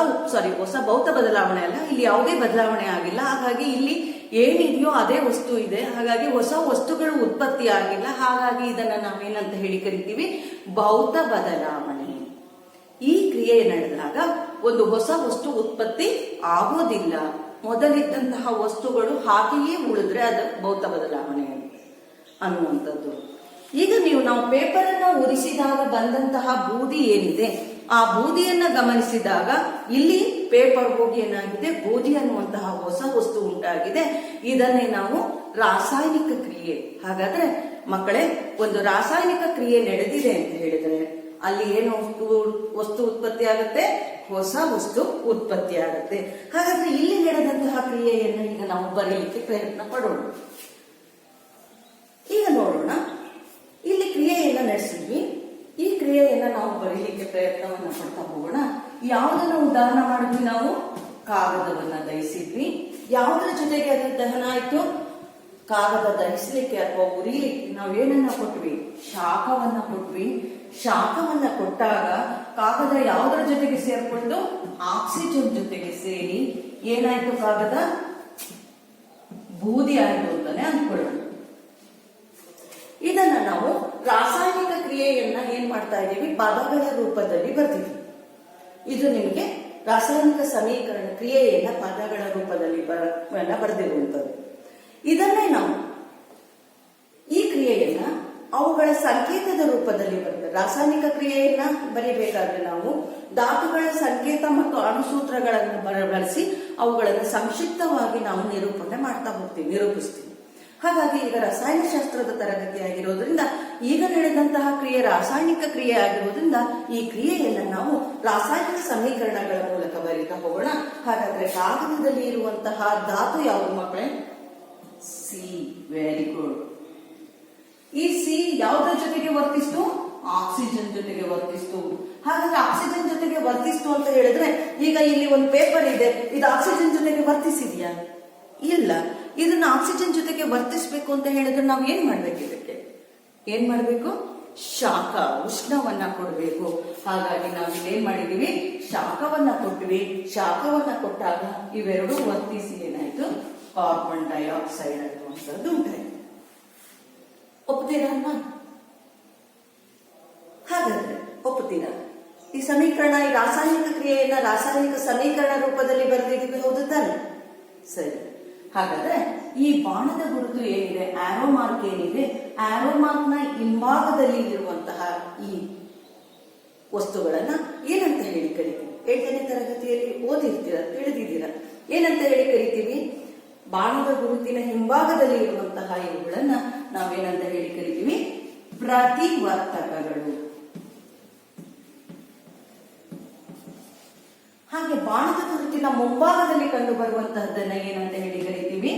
S1: ಭೌತ ಬದಲಾವಣೆ ಅಲ್ಲ, ಇಲ್ಲಿ ಯಾವುದೇ ಬದಲಾವಣೆ ಆಗಿಲ್ಲ. ಹಾಗಾಗಿ ಇಲ್ಲಿ ಏನಿದೆಯೋ ಅದೇ ವಸ್ತು ಇದೆ. ಹಾಗಾಗಿ ಹೊಸ ವಸ್ತುಗಳು ಉತ್ಪತ್ತಿ ಆಗಿಲ್ಲ. ಹಾಗಾಗಿ ಇದನ್ನ ನಾವೇನಂತ ಹೇಳಿ ಕರಿತೀವಿ? ಭೌತ ಬದಲಾವಣೆ. ಈ ಕ್ರಿಯೆ ನಡೆದಾಗ ಒಂದು ಹೊಸ ವಸ್ತು ಉತ್ಪತ್ತಿ ಆಗೋದಿಲ್ಲ. ಮೊದಲಿದ್ದಂತಹ ವಸ್ತುಗಳು ಹಾಗೆಯೇ ಉಳಿದ್ರೆ ಅದು ಭೌತ ಬದಲಾವಣೆ ಅನ್ನುವಂಥದ್ದು. ಈಗ ನಾವು ಪೇಪರ್ ಅನ್ನ ಉರಿಸಿದಾಗ ಬಂದಂತಹ ಬೂದಿ ಏನಿದೆ, ಆ ಬೂದಿಯನ್ನ ಗಮನಿಸಿದಾಗ ಇಲ್ಲಿ ಪೇಪರ್ ಹೋಗಿ ಏನಾಗಿದೆ, ಬೂದಿ ಅನ್ನುವಂತಹ ಹೊಸ ವಸ್ತು ಉಂಟಾಗಿದೆ. ಇದನ್ನೇ ನಾವು ರಾಸಾಯನಿಕ ಕ್ರಿಯೆ. ಹಾಗಾದ್ರೆ ಮಕ್ಕಳೇ, ಒಂದು ರಾಸಾಯನಿಕ ಕ್ರಿಯೆ ನಡೆದಿದೆ ಅಂತ ಹೇಳಿದ್ರೆ ಅಲ್ಲಿ ಏನು ವಸ್ತು ಉತ್ಪತ್ತಿ ಆಗುತ್ತೆ? ಹೊಸ ವಸ್ತು ಉತ್ಪತ್ತಿ ಆಗುತ್ತೆ. ಹಾಗಾದ್ರೆ ಇಲ್ಲಿ ನಡೆದಂತಹ ಕ್ರಿಯೆಯನ್ನು ಈಗ ನಾವು ಬರೀಲಿಕ್ಕೆ ಪ್ರಯತ್ನ ಪಡೋಣ. ಈಗ ನೋಡೋಣ, ಇಲ್ಲಿ ಕ್ರಿಯೆಯನ್ನ ನಡೆಸಿದ್ವಿ. ಈ ಕ್ರಿಯೆಯನ್ನ ನಾವು ಬರೀಲಿಕ್ಕೆ ಪ್ರಯತ್ನವನ್ನ ಪಡ್ತಾ ಹೋಗೋಣ. ಯಾವುದನ್ನ ಉದಾಹರಣೆ ಮಾಡಿದ್ವಿ ನಾವು? ಕಾಗದವನ್ನ ದಹಿಸಿದ್ವಿ. ಯಾವುದರ ಜೊತೆಗೆ ಅದು ದಹನ ಆಯ್ತು? ಕಾಗದ ದಹಿಸ್ಲಿಕ್ಕೆ ಅಥವಾ ಉರಿಲಿಕ್ಕೆ ನಾವೇನನ್ನ ಕೊಟ್ವಿ? ಶಾಖವನ್ನ ಕೊಟ್ವಿ. ಶಾಖವನ್ನ ಕೊಟ್ಟಾಗ ಕಾಗದ ಯಾವುದರ ಜೊತೆಗೆ ಸೇರ್ಕೊಂಡು? ಆಕ್ಸಿಜನ್ ಜೊತೆಗೆ ಸೇರಿ ಏನಾಯ್ತು? ಕಾಗದ ಬೂದಿ ಆಯ್ತು ಅಂತಾನೆ ಅಂದ್ಕೊಳ್ಳೋಣ. ಇದನ್ನ ನಾವು ರಾಸಾಯನಿಕ ಕ್ರಿಯೆಯನ್ನ ಏನ್ ಮಾಡ್ತಾ ಇದ್ದೀವಿ, ಪದಗಳ ರೂಪದಲ್ಲಿ ಬರ್ತೀವಿ. ಇದು ನಿಮಗೆ ರಾಸಾಯನಿಕ ಸಮೀಕರಣ ಕ್ರಿಯೆಯನ್ನ ಪದಗಳ ರೂಪದಲ್ಲಿ ಬರೆದಿರುವಂತದ್ದು. ಇದನ್ನೇ ನಾವು ಈ ಕ್ರಿಯೆಯನ್ನ ಅವುಗಳ ಸಂಕೇತದ ರೂಪದಲ್ಲಿ ಬರ್ತದೆ. ರಾಸಾಯನಿಕ ಕ್ರಿಯೆಯನ್ನ ಬರಿಬೇಕಾದ್ರೆ ನಾವು ಧಾತುಗಳ ಸಂಕೇತ ಮತ್ತು ಅಣುಸೂತ್ರಗಳನ್ನು ಬಳಸಿ ಅವುಗಳನ್ನು ಸಂಕ್ಷಿಪ್ತವಾಗಿ ನಾವು ನಿರೂಪಿಸ್ತೀವಿ. ಹಾಗಾಗಿ ಈಗ ರಸಾಯನಶಾಸ್ತ್ರದ ತರಗತಿ ಆಗಿರೋದ್ರಿಂದ ಈಗ ನಡೆದಂತಹ ಕ್ರಿಯೆ ರಾಸಾಯನಿಕ ಕ್ರಿಯೆ ಆಗಿರೋದ್ರಿಂದ ಈ ಕ್ರಿಯೆಯನ್ನು ನಾವು ರಾಸಾಯನಿಕ ಸಮೀಕರಣಗಳ ಮೂಲಕ ಬರೀತಾ ಹೋಗೋಣ. ಹಾಗಾದ್ರೆ ಕಾಗದದಲ್ಲಿ ಇರುವಂತಹ ಧಾತು ಯಾವುದು ಮಕ್ಕಳೇ? ಸಿ. Very good. ಈ ಸಿ ಯಾವುದರ ಜೊತೆಗೆ ವರ್ತಿಸ್ತು? ಆಕ್ಸಿಜನ್ ಜೊತೆಗೆ ವರ್ತಿಸ್ತು. ಹಾಗಾದ್ರೆ ಆಕ್ಸಿಜನ್ ಜೊತೆಗೆ ವರ್ತಿಸ್ತು ಅಂತ ಹೇಳಿದ್ರೆ ಈಗ ಇಲ್ಲಿ ಒಂದು ಪೇಪರ್ ಇದೆ, ಇದು ಆಕ್ಸಿಜನ್ ಜೊತೆಗೆ ವರ್ತಿಸಿದ್ಯಾ? ಇಲ್ಲ. ಇದನ್ನ ಆಕ್ಸಿಜನ್ ಜೊತೆಗೆ ವರ್ತಿಸಬೇಕು ಅಂತ ಹೇಳಿದ್ರೆ ನಾವು ಏನ್ ಮಾಡ್ಬೇಕು? ಇದಕ್ಕೆ ಏನ್ ಮಾಡ್ಬೇಕು? ಶಾಖ, ಉಷ್ಣವನ್ನ ಕೊಡಬೇಕು. ಹಾಗಾಗಿ ನಾವು ಏನ್ ಮಾಡಿದೀವಿ? ಶಾಖವನ್ನ ಕೊಟ್ಟಿವಿ. ಶಾಖವನ್ನ ಕೊಟ್ಟಾಗ ಇವೆರಡು ವರ್ತಿಸಿ ಏನಾಯ್ತು? ಕಾರ್ಬನ್ ಡೈಆಕ್ಸೈಡ್ ಅನ್ನುವಂಥದ್ದು ಉಂಟಾಯ್ತು. ಒಪ್ತೀರಾ? ಹಾಗಾದ್ರೆ ಒಪ್ಪುತ್ತೀರಾ? ಈ ಸಮೀಕರಣ, ಈ ರಾಸಾಯನಿಕ ಕ್ರಿಯೆಯನ್ನ ರಾಸಾಯನಿಕ ಸಮೀಕರಣ ರೂಪದಲ್ಲಿ ಬರೆದಿದ್ದೀವಿ, ಹೌದು ತಾನೆ? ಸರಿ. ಹಾಗಾದ್ರೆ ಈ ಬಾಣದ ಗುರುತು ಏನಿದೆ, ಆರೋ ಮಾರ್ಕ್ ಏನಿದೆ, ಆರೋ ಮಾರ್ಕ್ ನ ಹಿಂಭಾಗದಲ್ಲಿ ಇರುವಂತಹ ಈ ವಸ್ತುಗಳನ್ನ ಏನಂತ ಹೇಳಿ ಕರಿತೀವಿ? 8ನೇ ತರಗತಿಯಲ್ಲಿ ಓದಿರ್ತೀರಾ, ತಿಳಿದಿದ್ದೀರಾ. ಏನಂತ ಹೇಳಿ ಕರಿತೀವಿ? ಬಾಣದ ಗುರುತಿನ ಹಿಂಭಾಗದಲ್ಲಿ ಇರುವಂತಹ ಇವುಗಳನ್ನ ನಾವೇನಂತ ಹೇಳಿ ಕರಿತೀವಿ? ಪ್ರತಿವರ್ತಕಗಳು. ಹಾಗೆ ಬಾಣದ ಗುರುತಿನ ಮುಂಭಾಗದಲ್ಲಿ ಕಂಡು ಬರುವಂತಹದ್ದನ್ನ ಏನಂತ ಹೇಳಿ ಕರಿತೀವಿ?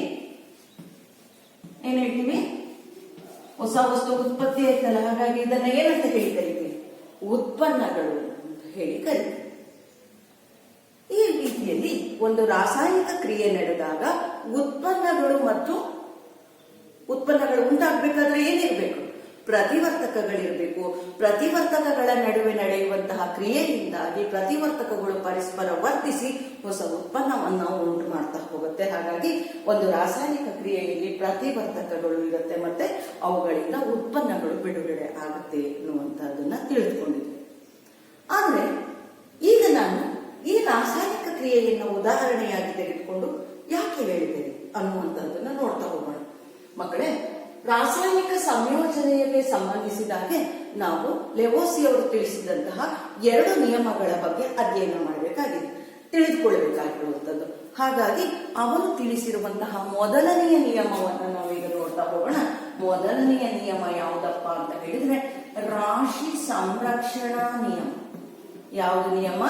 S1: ಏನ್ ಹೇಳ್ತೀವಿ? ಹೊಸ ವಸ್ತು ಉತ್ಪತ್ತಿ ಆಯ್ತಲ್ಲ, ಹಾಗಾಗಿ ಇದನ್ನ ಏನಂತ ಹೇಳಿ ಕರಿತೀವಿ? ಉತ್ಪನ್ನಗಳು ಅಂತ ಹೇಳಿ ಕರಿತೀವಿ. ಈ ರೀತಿಯಲ್ಲಿ ಒಂದು ರಾಸಾಯನಿಕ ಕ್ರಿಯೆ ನಡೆದಾಗ ಉತ್ಪನ್ನಗಳು ಉಂಟಾಗಬೇಕಾದ್ರೆ ಏನಿರಬೇಕು? ಪ್ರತಿವರ್ತಕಗಳಿರಬೇಕು. ಪ್ರತಿವರ್ತಕಗಳ ನಡುವೆ ನಡೆಯುವಂತಹ ಕ್ರಿಯೆಯಿಂದಾಗಿ ಪ್ರತಿವರ್ತಕಗಳು ಪರಸ್ಪರ ವರ್ತಿಸಿ ಹೊಸ ಉತ್ಪನ್ನವನ್ನು ಉಂಟು ಮಾಡ್ತಾ ಹೋಗುತ್ತೆ. ಹಾಗಾಗಿ ಒಂದು ರಾಸಾಯನಿಕ ಕ್ರಿಯೆಯಲ್ಲಿ ಪ್ರತಿವರ್ತಕಗಳು ಇರುತ್ತೆ, ಮತ್ತೆ ಅವುಗಳಿಂದ ಉತ್ಪನ್ನಗಳು ಬಿಡುಗಡೆ ಆಗುತ್ತೆ ಎನ್ನುವಂತಹದನ್ನ ತಿಳಿದುಕೊಂಡಿದ್ದೆ. ಆದ್ರೆ ಈಗ ನಾನು ಈ ರಾಸಾಯನಿಕ ಕ್ರಿಯೆಯನ್ನು ಉದಾಹರಣೆಯಾಗಿ ತೆಗೆದುಕೊಂಡು ಯಾಕೆ ಹೇಳಿದ್ದೇನೆ ಅನ್ನುವಂಥದ್ದನ್ನ ನೋಡ್ತಾ ಹೋಗೋಣ. ಮಕ್ಕಳೇ, ರಾಸಾಯನಿಕ ಸಂಯೋಜನೆಯಲ್ಲಿ ಸಂಬಂಧಿಸಿದಾಗೆ ನಾವು ಲೆವೋಸಿ ಅವರು ತಿಳಿಸಿದಂತಹ 2 ನಿಯಮಗಳ ಬಗ್ಗೆ ಅಧ್ಯಯನ ಮಾಡಬೇಕಾಗಿದೆ, ತಿಳಿದುಕೊಳ್ಳಬೇಕಾಗಿರುವಂಥದ್ದು. ಹಾಗಾಗಿ ಅವರು ತಿಳಿಸಿರುವಂತಹ ಮೊದಲನೆಯ ನಿಯಮವನ್ನು ನಾವೀಗ ನೋಡ್ತಾ ಹೋಗೋಣ. ಮೊದಲನೆಯ ನಿಯಮ ಯಾವುದಪ್ಪ ಅಂತ ಹೇಳಿದ್ರೆ ರಾಶಿ ಸಂರಕ್ಷಣಾ ನಿಯಮ. ಯಾವುದು ನಿಯಮ?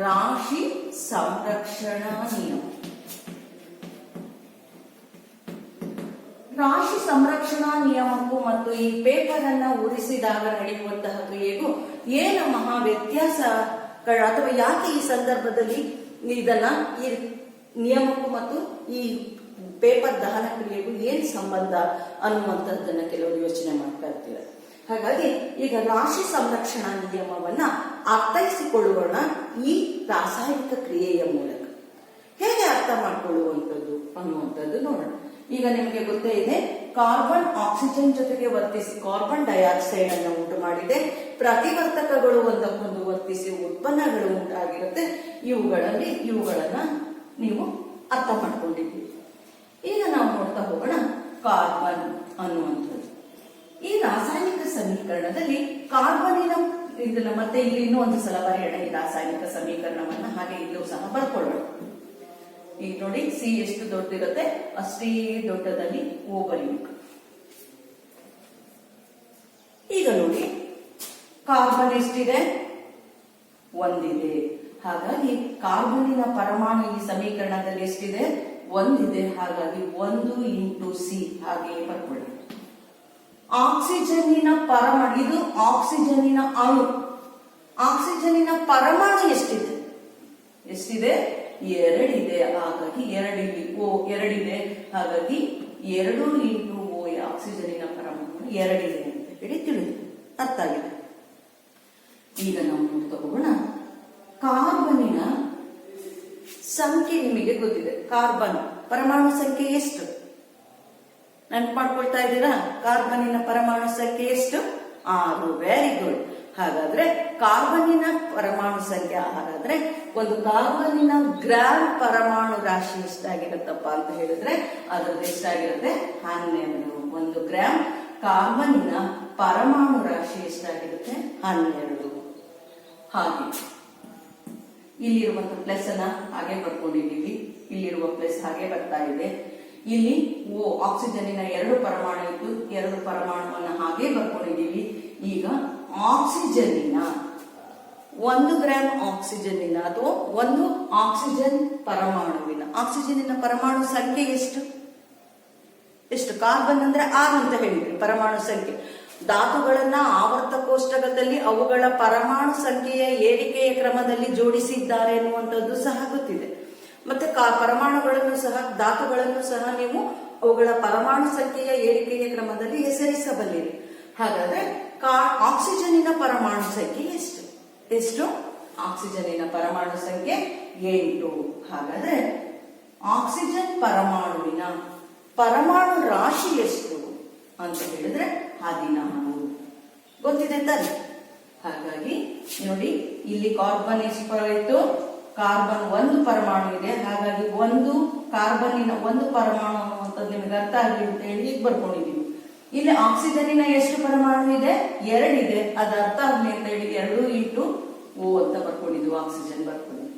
S1: ರಾಶಿ ಸಂರಕ್ಷಣಾ ನಿಯಮ. ರಾಶಿ ಸಂರಕ್ಷಣಾ ನಿಯಮಕ್ಕೂ ಮತ್ತು ಈ ಪೇಪರ್ ಅನ್ನ ಉರಿಸಿದಾಗ ನಡೆಯುವಂತಹ ಕ್ರಿಯೆಗೂ ಏನು ಮಹಾ ವ್ಯತ್ಯಾಸಗಳು, ಅಥವಾ ಯಾಕೆ ಈ ಸಂದರ್ಭದಲ್ಲಿ ಇದನ್ನ ಈ ನಿಯಮಕ್ಕೂ ಮತ್ತು ಈ ಪೇಪರ್ ದಹನ ಕ್ರಿಯೆಗೂ ಏನ್ ಸಂಬಂಧ ಅನ್ನುವಂಥದ್ದನ್ನ ಕೆಲವರು ಯೋಚನೆ ಮಾಡ್ತಾ ಇರ್ತೀರ. ಹಾಗಾಗಿ ಈಗ ರಾಶಿ ಸಂರಕ್ಷಣಾ ನಿಯಮವನ್ನ ಅರ್ಥೈಸಿಕೊಳ್ಳೋಣ ಈ ರಾಸಾಯನಿಕ ಕ್ರಿಯೆಯ ಮೂಲಕ. ಹೇಗೆ ಅರ್ಥ ಮಾಡಿಕೊಳ್ಳುವಂಥದ್ದು ಅನ್ನುವಂಥದ್ದು ನೋಡೋಣ. ಈಗ ನಿಮಗೆ ಗೊತ್ತೇ ಇದೆ, ಕಾರ್ಬನ್ ಆಕ್ಸಿಜನ್ ಜೊತೆಗೆ ವರ್ತಿಸಿ ಕಾರ್ಬನ್ ಡೈಆಕ್ಸೈಡ್ ಅನ್ನು ಉಂಟು ಮಾಡಿದೆ. ಪ್ರತಿವರ್ತಕಗಳು ಒಂದಕ್ಕೊಂದು ವರ್ತಿಸಿ ಉತ್ಪನ್ನಗಳು ಉಂಟಾಗಿರುತ್ತೆ. ಇವುಗಳನ್ನ ನೀವು ಅರ್ಥ ಮಾಡ್ಕೊಂಡಿದ್ದೀವಿ. ಈಗ ನಾವು ನೋಡ್ತಾ ಹೋಗೋಣ ಕಾರ್ಬನ್ ಅನ್ನುವಂಥದ್ದು. ಈ ರಾಸಾಯನಿಕ ಸಮೀಕರಣದಲ್ಲಿ ಕಾರ್ಬನ್ನಿನ ಇದನ್ನ ಮತ್ತೆ ಇಲ್ಲಿ ಇನ್ನೂ ಒಂದು ಸಲ ಬರೆಯೋಣ ಈ ರಾಸಾಯನಿಕ ಸಮೀಕರಣವನ್ನ. ಹಾಗೆ ಇಲ್ಲೂ ಸಹ ಬರ್ಕೊಳ್ಳೋಣ. ಈಗ ನೋಡಿ, ಸಿ ಎಷ್ಟು ದೊಡ್ಡದಿರುತ್ತೆ ಅಷ್ಟೇ ದೊಡ್ಡದಲ್ಲಿ ಓ ಬರೀಬೇಕು. ಈಗ ನೋಡಿ, ಕಾರ್ಬನ್ ಎಷ್ಟಿದೆ? 1 ಇದೆ. ಹಾಗಾಗಿ ಕಾರ್ಬನ್ನಿನ ಪರಮಾಣು ಈ ಸಮೀಕರಣದಲ್ಲಿ ಎಷ್ಟಿದೆ? 1 ಇದೆ. ಹಾಗಾಗಿ 1 × ಸಿ ಹಾಗೆ ಬರ್ಕೊಳ್ಳಿ. ಆಕ್ಸಿಜನ್ನಿನ ಪರಮಾಣು, ಇದು ಆಕ್ಸಿಜನ್ನಿನ ಅಣು. ಆಕ್ಸಿಜನ್ನಿನ ಪರಮಾಣು ಎಷ್ಟಿದೆ? 2 ಇದೆ. ಹಾಗಾಗಿ 2 ಇದೆ. ಹಾಗಾಗಿ 2 × ಓ ಆಕ್ಸಿಜನ್ನಿನ ಪರಮಾಣು 2 ಇದೆ ಅಂತ ಹೇಳಿ ತಿಳಿದು ಅರ್ಥ ಆಗಿದೆ. ಈಗ ನಾವು ನೋಡ್ತಾ ಹೋಗೋಣ. ಕಾರ್ಬನ್ನಿನ ಸಂಖ್ಯೆ ನಿಮಗೆ ಗೊತ್ತಿದೆ. ಕಾರ್ಬನ್ ಪರಮಾಣು ಸಂಖ್ಯೆ ಎಷ್ಟು? ನೆನಪು ಮಾಡ್ಕೊಳ್ತಾ ಇದ್ದೀರಾ? ಕಾರ್ಬನ್ನಿನ ಪರಮಾಣು ಸಂಖ್ಯೆ ಎಷ್ಟು? 6. Very good. ಹಾಗಾದ್ರೆ ಕಾರ್ಬನ್ನಿನ ಪರಮಾಣು ಸಂಖ್ಯೆ 6 ಆದ್ರೆ ಒಂದು ಕಾರ್ಬನ್ನಿನ ಗ್ರಾಮ್ ಪರಮಾಣು ರಾಶಿ ಎಷ್ಟಾಗಿರುತ್ತಪ್ಪ ಅಂತ ಹೇಳಿದ್ರೆ ಅದ್ರದ್ದು ಎಷ್ಟಾಗಿರುತ್ತೆ? 12. 1 ಗ್ರಾಮ್ ಕಾರ್ಬನ್ನಿನ ಪರಮಾಣು ರಾಶಿ ಎಷ್ಟಾಗಿರುತ್ತೆ? 12. ಹಾಗೆ ಇಲ್ಲಿರುವಂತ ಪ್ಲಸ್ ಅನ್ನ ಹಾಗೆ ಬರ್ಕೊಂಡಿದ್ದೀವಿ, ಇಲ್ಲಿರುವ ಪ್ಲಸ್ ಹಾಗೆ ಬರ್ತಾ ಇದೆ. ಇಲ್ಲಿ ಆಕ್ಸಿಜನ್ನಿನ 2 ಪರಮಾಣು ಇದ್ದು 2 ಪರಮಾಣುವನ್ನ ಹಾಗೆ ಬರ್ಕೊಂಡಿದ್ದೀವಿ. ಈಗ ಆಕ್ಸಿಜನ್ನಿನ 1 ಗ್ರಾಮ್ ಆಕ್ಸಿಜನ್ನಿನ ಅಥವಾ 1 ಆಕ್ಸಿಜನ್ ಆಕ್ಸಿಜನ್ನಿನ ಪರಮಾಣು ಸಂಖ್ಯೆ ಎಷ್ಟು? ಕಾರ್ಬನ್ ಅಂದ್ರೆ 6 ಅಂತ ಹೇಳಿದ್ರಿ ಪರಮಾಣು ಸಂಖ್ಯೆ. ಧಾತುಗಳನ್ನ ಆವರ್ತ ಕೋಷ್ಟಕದಲ್ಲಿ ಅವುಗಳ ಪರಮಾಣು ಸಂಖ್ಯೆಯ ಏರಿಕೆಯ ಕ್ರಮದಲ್ಲಿ ಜೋಡಿಸಿದ್ದಾರೆ ಎನ್ನುವಂಥದ್ದು ಸಹ ಗೊತ್ತಿದೆ. ಮತ್ತೆ ಪರಮಾಣುಗಳನ್ನು ಸಹ ಧಾತುಗಳನ್ನು ಸಹ ನೀವು ಅವುಗಳ ಪರಮಾಣು ಸಂಖ್ಯೆಯ ಏರಿಕೆಯ ಕ್ರಮದಲ್ಲಿ ಹೆಸರಿಸಬಲ್ಲಿರಿ. ಹಾಗಾದ್ರೆ ಆಕ್ಸಿಜನ್ನಿನ ಪರಮಾಣು ಸಂಖ್ಯೆ ಎಷ್ಟು? ಆಕ್ಸಿಜನ್ನಿನ ಪರಮಾಣು ಸಂಖ್ಯೆ 8. ಹಾಗಾದ್ರೆ ಆಕ್ಸಿಜನ್ ಪರಮಾಣುವಿನ ಪರಮಾಣು ರಾಶಿ ಎಷ್ಟು ಅಂತ ಹೇಳಿದ್ರೆ 16. ಗೊತ್ತಿದೆ ತಾನೆ? ಹಾಗಾಗಿ ನೋಡಿ ಇಲ್ಲಿ ಕಾರ್ಬನ್ ಎಷ್ಟು ಬರೋಯ್ತು? ಕಾರ್ಬನ್ 1 ಪರಮಾಣು ಇದೆ. ಹಾಗಾಗಿ 1 ಕಾರ್ಬನ್ನಿನ 1 ಪರಮಾಣು ಅನ್ನುವಂಥದ್ದು ನಿಮಗೆ ಅರ್ಥ ಆಗಲಿ ಅಂತ ಹೇಳಿ ಈಗ ಬರ್ಕೊಂಡಿದೀವಿ. ಇಲ್ಲಿ ಆಕ್ಸಿಜನ್ನಿನ ಎಷ್ಟು ಪರಮಾಣು ಇದೆ? 2 ಇದೆ. ಅದು ಅರ್ಥ ಆಗ್ಲಿ ಅಂತ ಹೇಳಿ 2 ಇಂಟು O ಅಂತ ಬರ್ಕೊಂಡಿದ್ವಿ. ಆಕ್ಸಿಜನ್ ಬರ್ಕೊಂಡಿದ್ವಿ.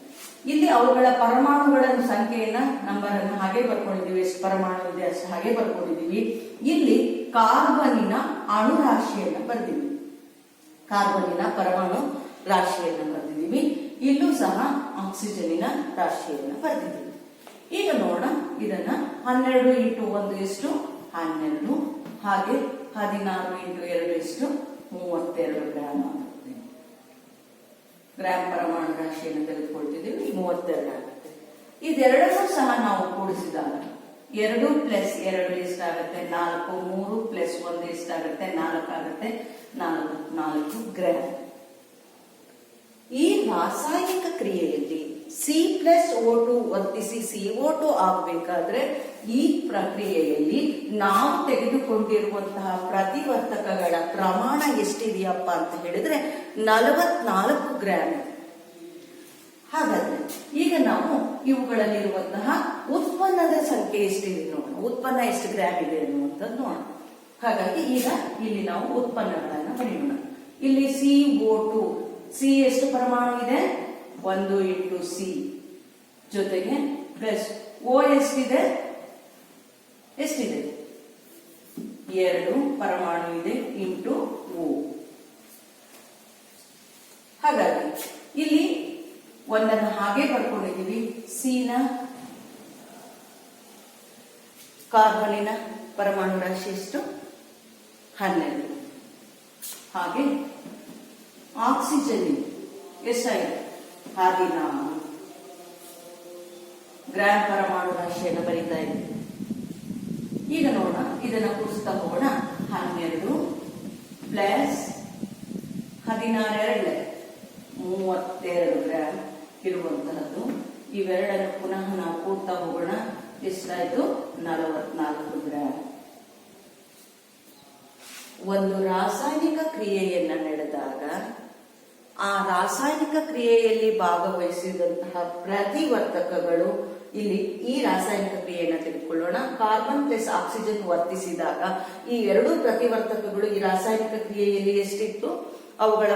S1: ಇಲ್ಲಿ ಅವುಗಳ ಪರಮಾಣುಗಳ ಸಂಖ್ಯೆಯನ್ನ ನಂಬರ್ ಅನ್ನು ಹಾಗೆ ಬರ್ಕೊಂಡಿದೀವಿ. ಎಷ್ಟು ಪರಮಾಣು ಇದೆ ಅಷ್ಟು ಹಾಗೆ ಬರ್ಕೊಂಡಿದೀವಿ. ಇಲ್ಲಿ ಕಾರ್ಬನ್ನಿನ ಅಣು ರಾಶಿಯನ್ನ ಬರ್ದಿದ್ವಿ, ಕಾರ್ಬನ್ನಿನ ಪರಮಾಣು ರಾಶಿಯನ್ನ ಬರ್ದಿದೀವಿ. ಇಲ್ಲೂ ಸಹ ಆಕ್ಸಿಜನ್ನಿನ ರಾಶಿಯನ್ನ ಬರ್ದಿದ್ದೀವಿ. ಈಗ ನೋಡೋಣ ಇದನ್ನ 12 ಇಂಟು 1 ಎಷ್ಟು? 12. ಹಾಗೆ 16 ಇಂಟು 2 ಎಷ್ಟು? 32 ಗ್ರಾಮ್ ಆಗುತ್ತೆ. ಗ್ರಾಮ್ ಪರಮಾಣು ರಾಶಿಯನ್ನು ತೆಗೆದುಕೊಳ್ತಿದ್ದೀವಿ. 32 ಆಗುತ್ತೆ. ಇದೆರಡನ್ನೂ ಸಹ ನಾವು ಕೂಡಿಸಿದಾಗ 2 ಪ್ಲಸ್ 2 ಎಷ್ಟಾಗುತ್ತೆ? 4. 3 ಪ್ಲಸ್ 1 ಎಷ್ಟಾಗುತ್ತೆ? 4 ಆಗುತ್ತೆ. 4 ಗ್ರಾಮ್. ಈ ರಾಸಾಯನಿಕ ಕ್ರಿಯೆಯಲ್ಲಿ C+O2 ವರ್ತಿಸಿ CO2 ಆಗಬೇಕಾದ್ರೆ ಈ ಪ್ರಕ್ರಿಯೆಯಲ್ಲಿ ನಾವು ತೆಗೆದುಕೊಂಡಿರುವಂತಹ ಪ್ರತಿವರ್ತಕಗಳ ಪ್ರಮಾಣ ಎಷ್ಟಿದೆಯಪ್ಪ ಅಂತ ಹೇಳಿದ್ರೆ 44 ಗ್ರಾಮ್. ಹಾಗಾದ್ರೆ ಈಗ ನಾವು ಇವುಗಳಲ್ಲಿರುವಂತಹ ಉತ್ಪನ್ನದ ಸಂಖ್ಯೆ ಎಷ್ಟಿದೆ ನೋಡೋಣ. ಉತ್ಪನ್ನ ಎಷ್ಟು ಗ್ರಾಮ್ ಇದೆ ಅನ್ನುವಂಥದ್ದು ನೋಡೋಣ. ಹಾಗಾಗಿ ಈಗ ಇಲ್ಲಿ ನಾವು ಉತ್ಪನ್ನಗಳನ್ನ ಬರೆಯೋಣ. ಇಲ್ಲಿ CO2 ಸಿ ಎಷ್ಟು ಪರಮಾಣು ಇದೆ? 1 ಇಂಟು ಸಿ ಜೊತೆಗೆ ಪ್ಲಸ್ O ಎಷ್ಟಿದೆ? 2 ಪರಮಾಣು ಇದೆ ಇಂಟು O. ಹಾಗಾಗಿ ಇಲ್ಲಿ ಒಂದನ್ನು ಹಾಗೆ ಬರ್ಕೊಂಡಿದ್ದೀವಿ. ಸಿನ ಕಾರ್ಬನ್ನಿನ ಪರಮಾಣು ರಾಶಿ ಎಷ್ಟು? 12. ಹಾಗೆ ಆಕ್ಸಿಜನ್ ಎಷ್ಟಾಗಿದೆ? 16 ಗ್ರಾಮ್ ಪರಮಾಣು ರಾಶಿಯನ್ನು ಬರೀತಾ ಇದೆ. ಈಗ ನೋಡೋಣ, ಇದನ್ನ ಕೂಡಿಸ್ತಾ ಹೋಗೋಣ. 12 ಪ್ಲಸ್ 16 32 ಗ್ರಾಮ್ ಇರುವಂತಹದ್ದು. ಇವೆರಡನ್ನು ಪುನಃ ನಾವು ಕೂಡ್ತಾ ಹೋಗೋಣ. ಎಷ್ಟಾಯ್ತು? 44 ಗ್ರಾಮ್. ಒಂದು ರಾಸಾಯನಿಕ ಕ್ರಿಯೆಯನ್ನ ನಡೆದಾಗ ಆ ರಾಸಾಯನಿಕ ಕ್ರಿಯೆಯಲ್ಲಿ ಭಾಗವಹಿಸಿದಂತಹ ಪ್ರತಿವರ್ತಕಗಳು, ಇಲ್ಲಿ ಈ ರಾಸಾಯನಿಕ ಕ್ರಿಯೆಯನ್ನು ತೆಗೆದುಕೊಳ್ಳೋಣ. ಕಾರ್ಬನ್ ಪ್ಲಸ್ ಆಕ್ಸಿಜನ್ ವರ್ತಿಸಿದಾಗ ಈ 2 ಪ್ರತಿವರ್ತಕಗಳು ಈ ರಾಸಾಯನಿಕ ಕ್ರಿಯೆಯಲ್ಲಿ ಎಷ್ಟಿತ್ತು? ಅವುಗಳ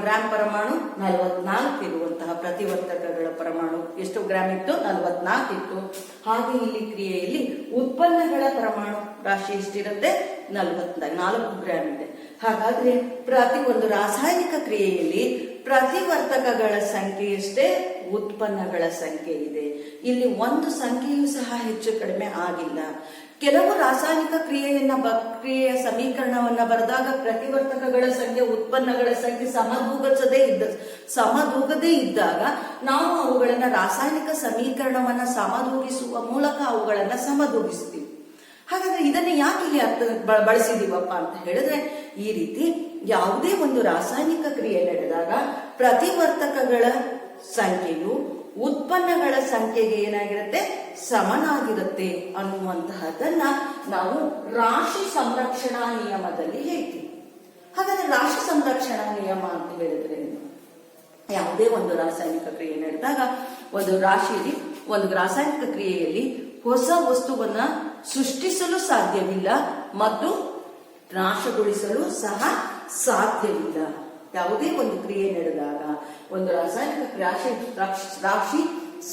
S1: ಗ್ರಾಮ್ ಪರಮಾಣು 44 ಇರುವಂತಹ ಪ್ರತಿವರ್ತಕಗಳ ಪರಮಾಣು ಎಷ್ಟು ಗ್ರಾಮ್ ಇತ್ತು? 44 ಇತ್ತು. ಹಾಗೆ ಇಲ್ಲಿ ಕ್ರಿಯೆಯಲ್ಲಿ ಉತ್ಪನ್ನಗಳ ಪರಮಾಣು ರಾಶಿ ಎಷ್ಟಿರುತ್ತೆ? 44 ಗ್ರಾಮ್ ಇದೆ. ಹಾಗಾದ್ರೆ ಒಂದು ರಾಸಾಯನಿಕ ಕ್ರಿಯೆಯಲ್ಲಿ ಪ್ರತಿವರ್ತಕಗಳ ಸಂಖ್ಯೆ ಎಷ್ಟೇ? ಉತ್ಪನ್ನಗಳ ಸಂಖ್ಯೆ ಇದೆ. ಇಲ್ಲಿ ಒಂದು ಸಂಖ್ಯೆಯೂ ಸಹ ಹೆಚ್ಚು ಕಡಿಮೆ ಆಗಿಲ್ಲ. ಕೆಲವು ರಾಸಾಯನಿಕ ಕ್ರಿಯೆಯ ಸಮೀಕರಣವನ್ನ ಬರೆದಾಗ ಪ್ರತಿವರ್ತಕಗಳ ಸಂಖ್ಯೆ ಉತ್ಪನ್ನಗಳ ಸಂಖ್ಯೆ ಸಮದೂಗದೇ ಇದ್ದಾಗ ನಾವು ಅವುಗಳನ್ನ ರಾಸಾಯನಿಕ ಸಮೀಕರಣವನ್ನ ಸಮದೂಗಿಸುವ ಮೂಲಕ ಅವುಗಳನ್ನ ಸಮದೂಗಿಸ್ತೀವಿ. ಹಾಗಾದ್ರೆ ಇದನ್ನ ಯಾಕೆ ಇಲ್ಲಿ ಬಳಸಿದೀವಪ್ಪ ಅಂತ ಹೇಳಿದ್ರೆ, ಈ ರೀತಿ ಯಾವುದೇ ಒಂದು ರಾಸಾಯನಿಕ ಕ್ರಿಯೆ ನಡೆದಾಗ ಪ್ರತಿವರ್ತಕಗಳ ಸಂಖ್ಯೆಯು ಉತ್ಪನ್ನಗಳ ಸಂಖ್ಯೆಗೆ ಏನಾಗಿರುತ್ತೆ? ಸಮನಾಗಿರುತ್ತೆ ಅನ್ನುವಂತಹದನ್ನ ನಾವು ರಾಶಿ ಸಂರಕ್ಷಣಾ ನಿಯಮದಲ್ಲಿ ಹೇಳ್ತೀವಿ. ಹಾಗಾದ್ರೆ ರಾಶಿ ಸಂರಕ್ಷಣಾ ನಿಯಮ ಅಂತ ಹೇಳಿದ್ರೆ ಯಾವುದೇ ಒಂದು ರಾಸಾಯನಿಕ ಕ್ರಿಯೆ ನಡೆದಾಗ ಒಂದು ರಾಶಿಯಲ್ಲಿ ಒಂದು ರಾಸಾಯನಿಕ ಕ್ರಿಯೆಯಲ್ಲಿ ಹೊಸ ವಸ್ತುವನ್ನ ಸೃಷ್ಟಿಸಲು ಸಾಧ್ಯವಿಲ್ಲ ಮತ್ತು ನಾಶಗೊಳಿಸಲು ಸಹ ಸಾಧ್ಯವಿಲ್ಲ. ಯಾವುದೇ ಒಂದು ಕ್ರಿಯೆ ನಡೆದಾಗ ಒಂದು ರಾಸಾಯನಿಕ ರಾಶಿ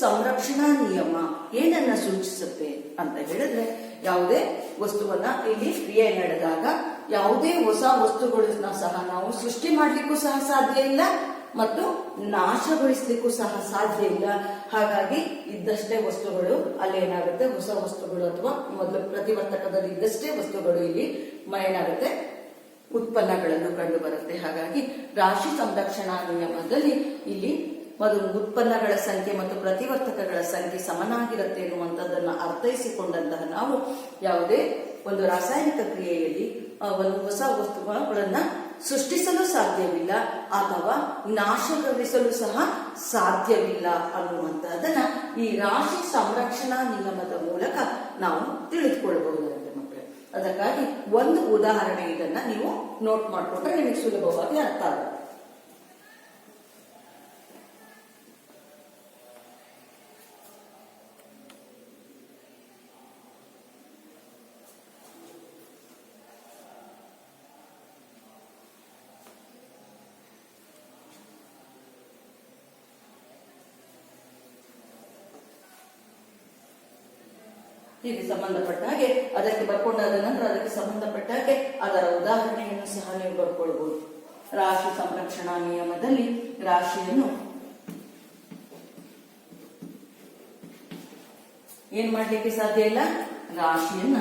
S1: ಸಂರಕ್ಷಣಾ ನಿಯಮ ಏನನ್ನ ಸೂಚಿಸುತ್ತೆ ಅಂತ ಹೇಳಿದ್ರೆ, ಯಾವುದೇ ವಸ್ತುವನ್ನ ಇಲ್ಲಿ ಕ್ರಿಯೆ ನಡೆದಾಗ ಯಾವುದೇ ಹೊಸ ವಸ್ತುಗಳನ್ನ ಸಹ ನಾವು ಸೃಷ್ಟಿ ಮಾಡ್ಲಿಕ್ಕೂ ಸಹ ಸಾಧ್ಯ ಇಲ್ಲ ಮತ್ತು ನಾಶಗೊಳಿಸ್ಲಿಕ್ಕೂ ಸಹ ಸಾಧ್ಯ ಇಲ್ಲ. ಹಾಗಾಗಿ ಇದ್ದಷ್ಟೇ ವಸ್ತುಗಳು ಅಲ್ಲಿ ಏನಾಗುತ್ತೆ, ಹೊಸ ವಸ್ತುಗಳು ಅಥವಾ ಮೊದಲು ಪ್ರತಿವರ್ತಕದಲ್ಲಿ ಇದ್ದಷ್ಟೇ ವಸ್ತುಗಳು ಇಲ್ಲಿ ಏನಾಗುತ್ತೆ, ಉತ್ಪನ್ನಗಳನ್ನು ಕಂಡು ಬರುತ್ತೆ. ಹಾಗಾಗಿ ರಾಶಿ ಸಂರಕ್ಷಣಾ ನಿಯಮದಲ್ಲಿ ಇಲ್ಲಿ ಮೊದಲು ಉತ್ಪನ್ನಗಳ ಸಂಖ್ಯೆ ಮತ್ತು ಪ್ರತಿವರ್ತಕಗಳ ಸಂಖ್ಯೆ ಸಮನಾಗಿರುತ್ತೆ ಎನ್ನುವಂಥದ್ದನ್ನ ಅರ್ಥೈಸಿಕೊಂಡಂತಹ ನಾವು ಯಾವುದೇ ಒಂದು ರಾಸಾಯನಿಕ ಕ್ರಿಯೆಯಲ್ಲಿ ಒಂದು ಹೊಸ ವಸ್ತುಗಳನ್ನ ಸೃಷ್ಟಿಸಲು ಸಾಧ್ಯವಿಲ್ಲ ಅಥವಾ ನಾಶಗೊಳಿಸಲು ಸಹ ಸಾಧ್ಯವಿಲ್ಲ ಅನ್ನುವಂತಹದನ್ನ ಈ ರಾಶಿ ಸಂರಕ್ಷಣಾ ನಿಯಮದ ಮೂಲಕ ನಾವು ತಿಳಿದುಕೊಳ್ಳಬಹುದಾಗಿದೆ ಮಕ್ಕಳೇ. ಅದಕ್ಕಾಗಿ ಒಂದು ಉದಾಹರಣೆ ಇದನ್ನ ನೀವು ನೋಟ್ ಮಾಡಿಕೊಂಡ್ರೆ ನಿಮಗೆ ಸುಲಭವಾಗಿ ಅರ್ಥ ಆಗುತ್ತೆ. ಹೀಗೆ ಸಂಬಂಧಪಟ್ಟ ಹಾಗೆ ಅದಕ್ಕೆ ಬರ್ಕೊಂಡಾದ ನಂತರ ಅದಕ್ಕೆ ಸಂಬಂಧಪಟ್ಟ ಹಾಗೆ ಅದರ ಉದಾಹರಣೆಯನ್ನು ಸಹ ನೀವು ಬರ್ಕೊಳ್ಬಹುದು. ರಾಶಿ ಸಂರಕ್ಷಣಾ ನಿಯಮದಲ್ಲಿ ರಾಶಿಯನ್ನು ಏನ್ ಮಾಡ್ಲಿಕ್ಕೆ ಸಾಧ್ಯ ಇಲ್ಲ, ರಾಶಿಯನ್ನ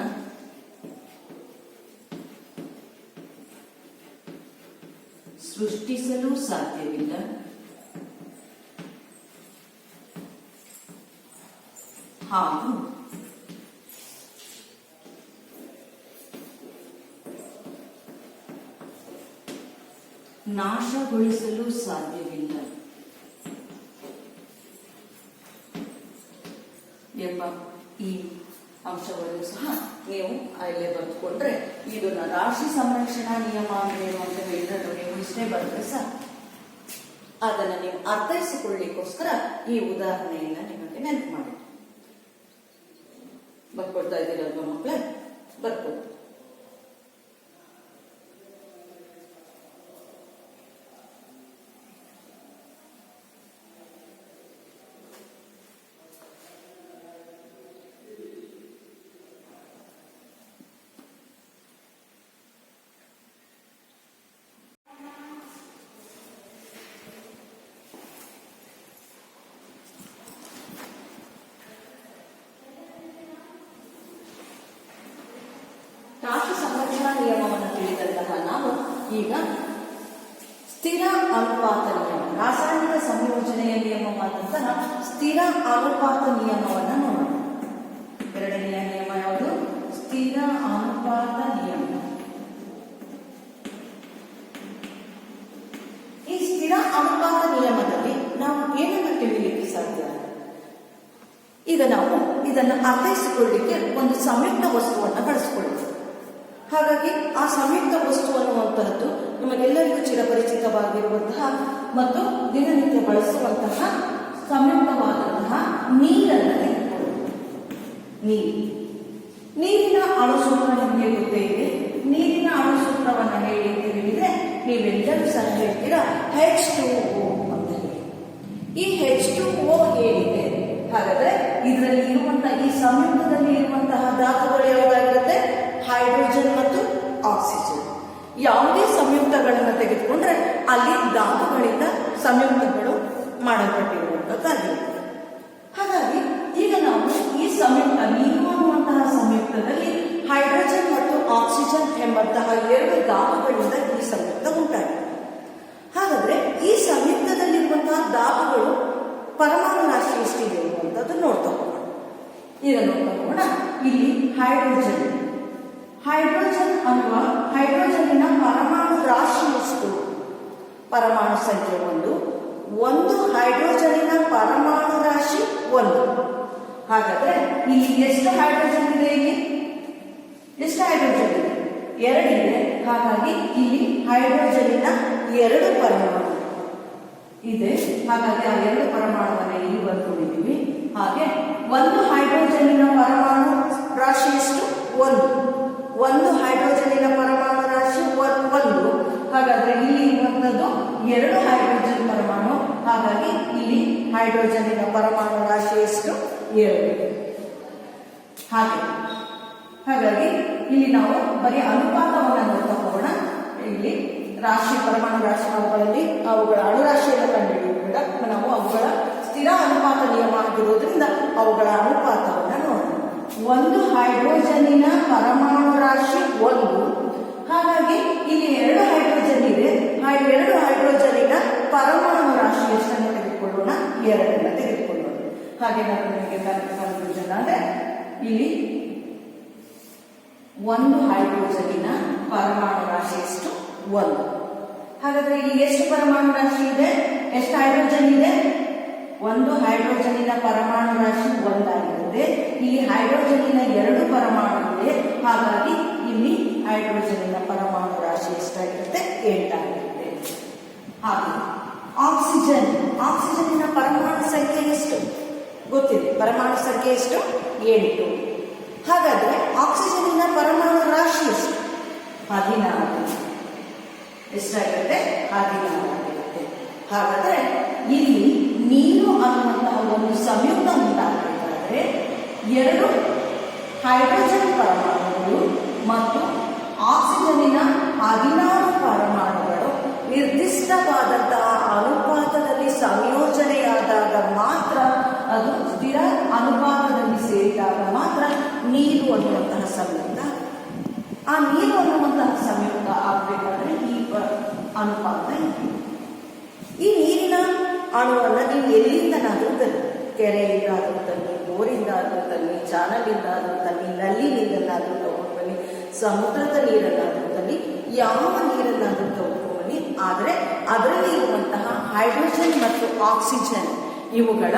S1: ಸೃಷ್ಟಿಸಲು ಸಾಧ್ಯವಿಲ್ಲ ಹಾಗೂ ನಾಶಗೊಳಿಸಲು ಸಾಧ್ಯವಿಲ್ಲ ಎಂಬ ಈ ಅಂಶವನ್ನು ಸಹ ನೀವು ಅಲ್ಲೇ ಬರೆದುಕೊಂಡ್ರೆ ಇದನ್ನ ರಾಶಿ ಸಂರಕ್ಷಣಾ ನಿಯಮ ಅಂದ್ರೇನು ಅಂತ ಹೇಳಿದ್ರೆ ನೀವು ಇಷ್ಟೇ ಬರೆದ್ರೆ ಸಹ ಅದನ್ನ ನೀವು ಅರ್ಥೈಸಿಕೊಳ್ಳಿಕ್ಕೋಸ್ಕರ ಈ ಉದಾಹರಣೆಯನ್ನ ನಿಮಗೆ ನೆನಪು ಮಾಡಿ ಬರ್ಕೊಳ್ತಾ ಇದ್ದೀರಲ್ವ ಮಕ್ಕಳೇ, ಬರ್ಕೊಳ್ತಾ ರಾಶಿ ಸಂರಕ್ಷಣಾ ನಿಯಮವನ್ನು ತಿಳಿದಂತಹ ನಾವು ಈಗ ಸ್ಥಿರ ಅನುಪಾತ ನಿಯಮ, ರಾಸಾಯನಿಕ ಸಂಯೋಜನೆಯ ನಿಯಮವಾದಂತಹ ಸ್ಥಿರ ಅನುಪಾತ ನಿಯಮವನ್ನು ನೋಡೋಣ. ಎರಡನೆಯ ನಿಯಮ ಯಾವುದು? ಸ್ಥಿರ ಅನುಪಾತ ನಿಯಮ. ಈ ಸ್ಥಿರ ಅನುಪಾತ ನಿಯಮದಲ್ಲಿ ನಾವು ಏನನ್ನು ತಿಳಿಯಲಿಕ್ಕೆ ಸಾಧ್ಯ? ಈಗ ನಾವು ಇದನ್ನು ಅರ್ಥೈಸಿಕೊಳ್ಳಲಿಕ್ಕೆ ಒಂದು ಸಂಯುಕ್ತ ವಸ್ತುವನ್ನು ಬಳಸಿಕೊಳ್ಳುತ್ತೇವೆ. ಹಾಗಾಗಿ ಆ ಸಂಯುಕ್ತ ವಸ್ತು ಅನ್ನುವಂತಹದ್ದು ನಮಗೆಲ್ಲರಿಗೂ ಚಿರಪರಿಚಿತವಾಗಿರುವಂತಹ ಮತ್ತು ದಿನನಿತ್ಯ ಬಳಸುವಂತಹ ಸಂಯುಕ್ತವಾದಂತಹ ನೀರನ್ನು ತೆಗೆದುಕೊಳ್ಳುತ್ತೇವೆ. ನೀರಿನ ಅಣುಸೂತ್ರ ನಿಮಗೆ ಗೊತ್ತೇ ಇದೆ. ನೀರಿನ ಅಣುಸೂತ್ರವನ್ನು ಹೇಳಿ ಅಂತ ಹೇಳಿದ್ರೆ ನೀವೆಲ್ಲರೂ ಸಹ ಹೇಳ್ತೀರಾ H2O ಅಂತ ಹೇಳಿ. ಈ H2O ಏನಿದೆ, ಹಾಗಾದ್ರೆ ಇದರಲ್ಲಿ ಇರುವಂತಹ ಈ ಸಂಯುಕ್ತದಲ್ಲಿ ಇರುವಂತಹ ಧಾತುಗಳು ಯಾವುದಾಗಿರುತ್ತೆ? ಹೈಡ್ರೋಜನ್ ಮತ್ತು ಆಕ್ಸಿಜನ್. ಯಾವುದೇ ಸಂಯುಕ್ತಗಳನ್ನು ತೆಗೆದುಕೊಂಡ್ರೆ ಅಲ್ಲಿ ಧಾತುಗಳಿಂದ ಸಂಯುಕ್ತಗಳು ಮಾಡಲ್ಪಟ್ಟಿರುವಂತದ್ದಾಗಿರುತ್ತೆ. ಹಾಗಾಗಿ ಈಗ ನಾವು ಈ ಸಂಯುಕ್ತ ನೀರು ಅನ್ನುವಂತಹ ಸಂಯುಕ್ತದಲ್ಲಿ ಹೈಡ್ರೋಜನ್ ಮತ್ತು ಆಕ್ಸಿಜನ್ ಎಂಬಂತಹ ಎರಡು ಧಾತುಗಳಿಂದ ಈ ಸಂಯುಕ್ತ ಉಂಟಾಗಿದೆ. ಹಾಗಾದ್ರೆ ಈ ಸಂಯುಕ್ತದಲ್ಲಿರುವಂತಹ ಧಾತುಗಳು ಪರಮಾಣು ರಾಶಿ ಎಷ್ಟಿದೆ ಅನ್ನುವಂಥದ್ದು ನೋಡ್ತಾ ಹೋಗೋಣ. ಈಗ ನೋಡ್ತಾ ಹೋಗೋಣ. ಇಲ್ಲಿ ಹೈಡ್ರೋಜನ್ ಅನ್ನುವ ಹೈಡ್ರೋಜನ್ನಿನ ಪರಮಾಣು ರಾಶಿ ಎಷ್ಟು? ಪರಮಾಣು ಸಂಖ್ಯೆ 1. ಒಂದು ಹೈಡ್ರೋಜನ್ನಿನ ಪರಮಾಣು ರಾಶಿ 1. ಹಾಗಾದ್ರೆ ಇಲ್ಲಿ ಎಷ್ಟು ಹೈಡ್ರೋಜನ್ ಇದೆ? ಇಲ್ಲಿ ಎಷ್ಟು ಹೈಡ್ರೋಜನ್ ಇದೆ? 2 ಇದೆ. ಹಾಗಾಗಿ ಇಲ್ಲಿ ಹೈಡ್ರೋಜನಿನ 2 ಪರಮಾಣು ಇದೆ. ಹಾಗಾಗಿ ಆ 2 ಪರಮಾಣುವನ್ನು ಇಲ್ಲಿ ಬರ್ಕೊಂಡಿದ್ದೀವಿ. ಹಾಗೆ ಒಂದು ಹೈಡ್ರೋಜನಿನ ಪರಮಾಣು ರಾಶಿ ಎಷ್ಟು? 1 ಹೈಡ್ರೋಜನಿನ ಪರಮಾಣು ರಾಶಿ 1. ಹಾಗಾದ್ರೆ ಇಲ್ಲಿ ಇರುವಂತದ್ದು 2 ಹೈಡ್ರೋಜನ್ ಪರಮಾಣು. ಹಾಗಾಗಿ ಇಲ್ಲಿ ಹೈಡ್ರೋಜನಿನ ಪರಮಾಣು ರಾಶಿ ಎಷ್ಟು? 2. ಹಾಗಾಗಿ ಇಲ್ಲಿ ನಾವು ಬರೀ ಅನುಪಾತವನ್ನು ನೋಡ್ತಾ ಹೋಗೋಣ. ಇಲ್ಲಿ ರಾಶಿ ಪರಮಾಣು ರಾಶಿ ಅವುಗಳ ಅಣುರಾಶಿಯನ್ನು ಕಂಡುಹಿಡಿಯೋಣ. ನಾವು ಅವುಗಳ ಸ್ಥಿರ ಅನುಪಾತ ನಿಯಮ ಆಗಿರೋದ್ರಿಂದ ಅವುಗಳ ಅನುಪಾತವನ್ನು ನೋಡೋಣ. 1 ಹೈಡ್ರೋಜನಿನ ಪರಮಾಣು ರಾಶಿ 1. ಹಾಗಾಗಿ ಇಲ್ಲಿ 2 ಹೈಡ್ರೋಜನ್ ಇದೆ. 2 ಹೈಡ್ರೋಜನಿನ ಪರಮಾಣು ರಾಶಿ ಎಷ್ಟನ್ನು ತೆಗೆದುಕೊಳ್ಳೋಣ? 2 ತೆಗೆದುಕೊಳ್ಳೋಣ. ಹಾಗೆ ನಾವು ನಿಮಗೆ ಕನ್ಫ್ಯೂಷನ್ ಅಂದ್ರೆ ಇಲ್ಲಿ 1 ಹೈಡ್ರೋಜನಿನ ಪರಮಾಣು ರಾಶಿ ಎಷ್ಟು? 1. ಹಾಗಾದ್ರೆ ಇಲ್ಲಿ ಎಷ್ಟು ಪರಮಾಣು ರಾಶಿ ಇದೆ? ಎಷ್ಟು ಹೈಡ್ರೋಜನ್ ಇದೆ? 1 ಹೈಡ್ರೋಜನಿನ ಪರಮಾಣು ರಾಶಿ 1 ಆಗಿರುತ್ತೆ. ಇಲ್ಲಿ ಹೈಡ್ರೋಜನಿನ 2 ಪರಮಾಣು ಇದೆ. ಹಾಗಾಗಿ ಇಲ್ಲಿ ಹೈಡ್ರೋಜನಿನ ಪರಮಾಣು ರಾಶಿ ಎಷ್ಟಾಗಿರುತ್ತೆ? 8 ಆಗಿರುತ್ತೆ. ಹಾಗೆ ಆಕ್ಸಿಜನ್ನಿನ ಪರಮಾಣು ಸಂಖ್ಯೆ ಎಷ್ಟು? ಗೊತ್ತಿದೆ. ಪರಮಾಣು ಸಂಖ್ಯೆ ಎಷ್ಟು? 8. ಹಾಗಾದ್ರೆ ಆಕ್ಸಿಜನ್ನಿನ ಪರಮಾಣು ರಾಶಿ ಎಷ್ಟು? 16. ಎಷ್ಟಾಗಿರುತ್ತೆ? 16 ಆಗಿರುತ್ತೆ. ಹಾಗಾದ್ರೆ ಇಲ್ಲಿ ನೀರು ಅನ್ನುವಂತಹ ಒಂದು ಸಂಯುಕ್ತ ಉಂಟಾಗಬೇಕಾದ್ರೆ 2 ಹೈಡ್ರೋಜನ್ ಪರಮಾಣುಗಳು ಮತ್ತು ಆಕ್ಸಿಜನ್ನಿನ 16 ಪರಮಾಣುಗಳು ನಿರ್ದಿಷ್ಟವಾದಂತಹ ಅನುಪಾತದಲ್ಲಿ ಸಂಯೋಜನೆಯಾದಾಗ ಮಾತ್ರ, ಅದು ಸ್ಥಿರ ಅನುಪಾತದಲ್ಲಿ ಸೇರಿದಾಗ ಮಾತ್ರ ನೀರು ಅನ್ನುವಂತಹ ಸಂಯುಕ್ತ. ಆ ನೀರು ಅನ್ನುವಂತಹ ಸಂಯುಕ್ತ ಆಗಬೇಕಾದ್ರೆ ಈ ಅನುಪಾತ ಇದೆ. ಈ ನೀರಿನ ಅಣುವನ್ನು ನೀವು ಎಲ್ಲಿಂದನಾದರೂ ತನ್ನಿ, ಕೆರೆಯಿಂದಾದರೂ ತನ್ನಿ, ಬೋರಿಂದಾದರೂ ತನ್ನಿ, ಚಾನಲಿಂದಾದರೂ ತನ್ನಿ, ನಲ್ಲಿನಿಂದಲಾದರೂ ತಗೊಂಡು ಬನ್ನಿ, ಸಮುದ್ರದ ನೀರನ್ನಾದರೂ ತನ್ನಿ, ಯಾವ ನೀರನ್ನಾದರೂ ತಗೊಂಡು ಬನ್ನಿ. ಆದರೆ ಅದರಲ್ಲಿ ಇರುವಂತಹ ಹೈಡ್ರೋಜನ್ ಮತ್ತು ಆಕ್ಸಿಜನ್ ಇವುಗಳ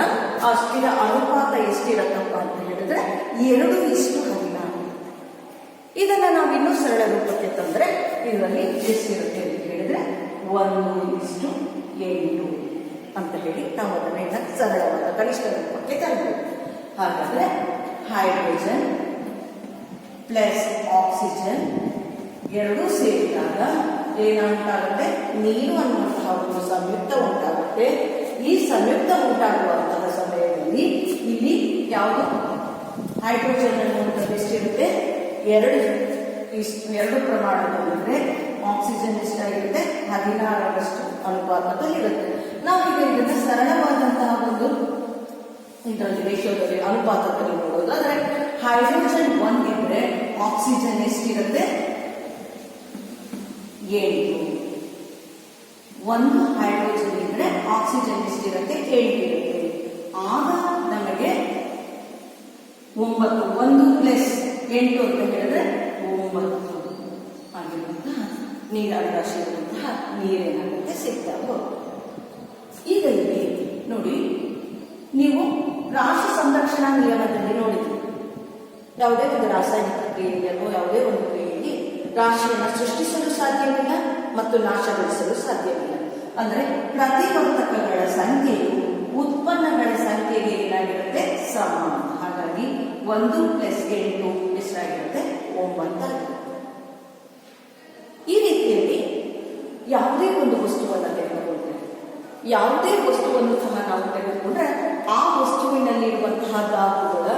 S1: ಸ್ಥಿರ ಅನುಪಾತ ಎಷ್ಟಿರತ್ತಪ್ಪ ಅಂತ ಹೇಳಿದ್ರೆ 2:16. ಇದನ್ನ ನಾವು ಇನ್ನೂ ಸರಳ ರೂಪಕ್ಕೆ ತಂದ್ರೆ ಇದರಲ್ಲಿ ಎಷ್ಟಿರುತ್ತೆ ಅಂತ ಹೇಳಿದ್ರೆ 1:8 ಅಂತ ಹೇಳಿ ನಾವು ಅದನ್ನ ಸರಳವಾದ ಕನಿಷ್ಠ ರೂಪಕ್ಕೆ ತರಬಹುದು. ಹಾಗಾದ್ರೆ ಹೈಡ್ರೋಜನ್ ಪ್ಲಸ್ ಆಕ್ಸಿಜನ್ 2 ಸೇರಿದಾಗ ಏನಾಗುತ್ತೆ? ನೀರು ಅನ್ನುವಂತಹ ಒಂದು ಸಂಯುಕ್ತ ಉಂಟಾಗುತ್ತೆ. ಈ ಸಂಯುಕ್ತ ಉಂಟಾಗುವಂತಹ ಸಮಯದಲ್ಲಿ ಇಲ್ಲಿ ಯಾವುದು ಹೈಡ್ರೋಜನ್ ಅನ್ನುವಂಥದ್ದು ಎಷ್ಟಿರುತ್ತೆ? 2 ಪ್ರಮಾಣದಲ್ಲಿದ್ರೆ ಆಕ್ಸಿಜನ್ ಎಷ್ಟಾಗಿರುತ್ತೆ? 16ರಷ್ಟು ಅನುಪಾತದಲ್ಲಿ ಇರುತ್ತೆ. ನಾವೀಗ ಇದನ್ನ ಸರಳವಾದಂತಹ ಒಂದು ಇದರಲ್ಲಿ ರೇಷಿಯೋದಲ್ಲಿ ಅನುಪಾತದಲ್ಲಿ ನೋಡೋದಾದ್ರೆ ಹೈಡ್ರೋಜನ್ 1 ಇದ್ರೆ ಆಕ್ಸಿಜನ್ ಎಷ್ಟಿರುತ್ತೆ? 7. 1 ಹೈಡ್ರೋಜನ್ ಇದ್ರೆ ಆಕ್ಸಿಜನ್ ಎಷ್ಟಿರುತ್ತೆ? 8 ಇರುತ್ತೆ. ಆಗ ನಮಗೆ 9, 1 ಪ್ಲಸ್ 8 ಅಂತ ಹೇಳಿದ್ರೆ 9 ಆಗಿರುವಂತಹ ನೀರಾರಾಶಿ ಇರುವಂತಹ ನೀರೇನಾಗುತ್ತೆ? ಸಿಗ್ತಾವೆ. ಈಗ ಇಲ್ಲಿ ನೋಡಿ, ನೀವು ರಾಶಿ ಸಂರಕ್ಷಣಾ ನಿಯಮದಲ್ಲಿ ನೋಡಿದ್ರಿ, ಯಾವುದೇ ಒಂದು ರಾಸಾಯನಿಕ ಕ್ರಿಯೆಯನ್ನು ಯಾವುದೇ ಒಂದು ಕ್ರಿಯೆಯಲ್ಲಿ ರಾಶಿಯನ್ನು ಸೃಷ್ಟಿಸಲು ಸಾಧ್ಯವಿಲ್ಲ ಮತ್ತು ನಾಶಗೊಳಿಸಲು ಸಾಧ್ಯವಿಲ್ಲ. ಅಂದರೆ ಪ್ರತಿವರ್ತಕಗಳ ಸಂಖ್ಯೆಯು ಉತ್ಪನ್ನಗಳ ಸಂಖ್ಯೆಗೆ ಏನಾಗಿರುತ್ತೆ? ಸಮಾನ. ಹಾಗಾಗಿ 1 ಪ್ಲಸ್ 8 ಎಷ್ಟಾಗಿರುತ್ತೆ? 9 ಆಗಿರುತ್ತೆ. ಈ ರೀತಿಯಲ್ಲಿ ಯಾವುದೇ ಒಂದು ವಸ್ತುವನ್ನು ತೆಗೆದುಕೊಂಡ್ರೆ, ಯಾವುದೇ ವಸ್ತುವನ್ನು ಸಹ ನಾವು ತೆಗೆದುಕೊಂಡ್ರೆ ಆ ವಸ್ತುವಿನಲ್ಲಿರುವಂತಹ ಧಾತುಗಳ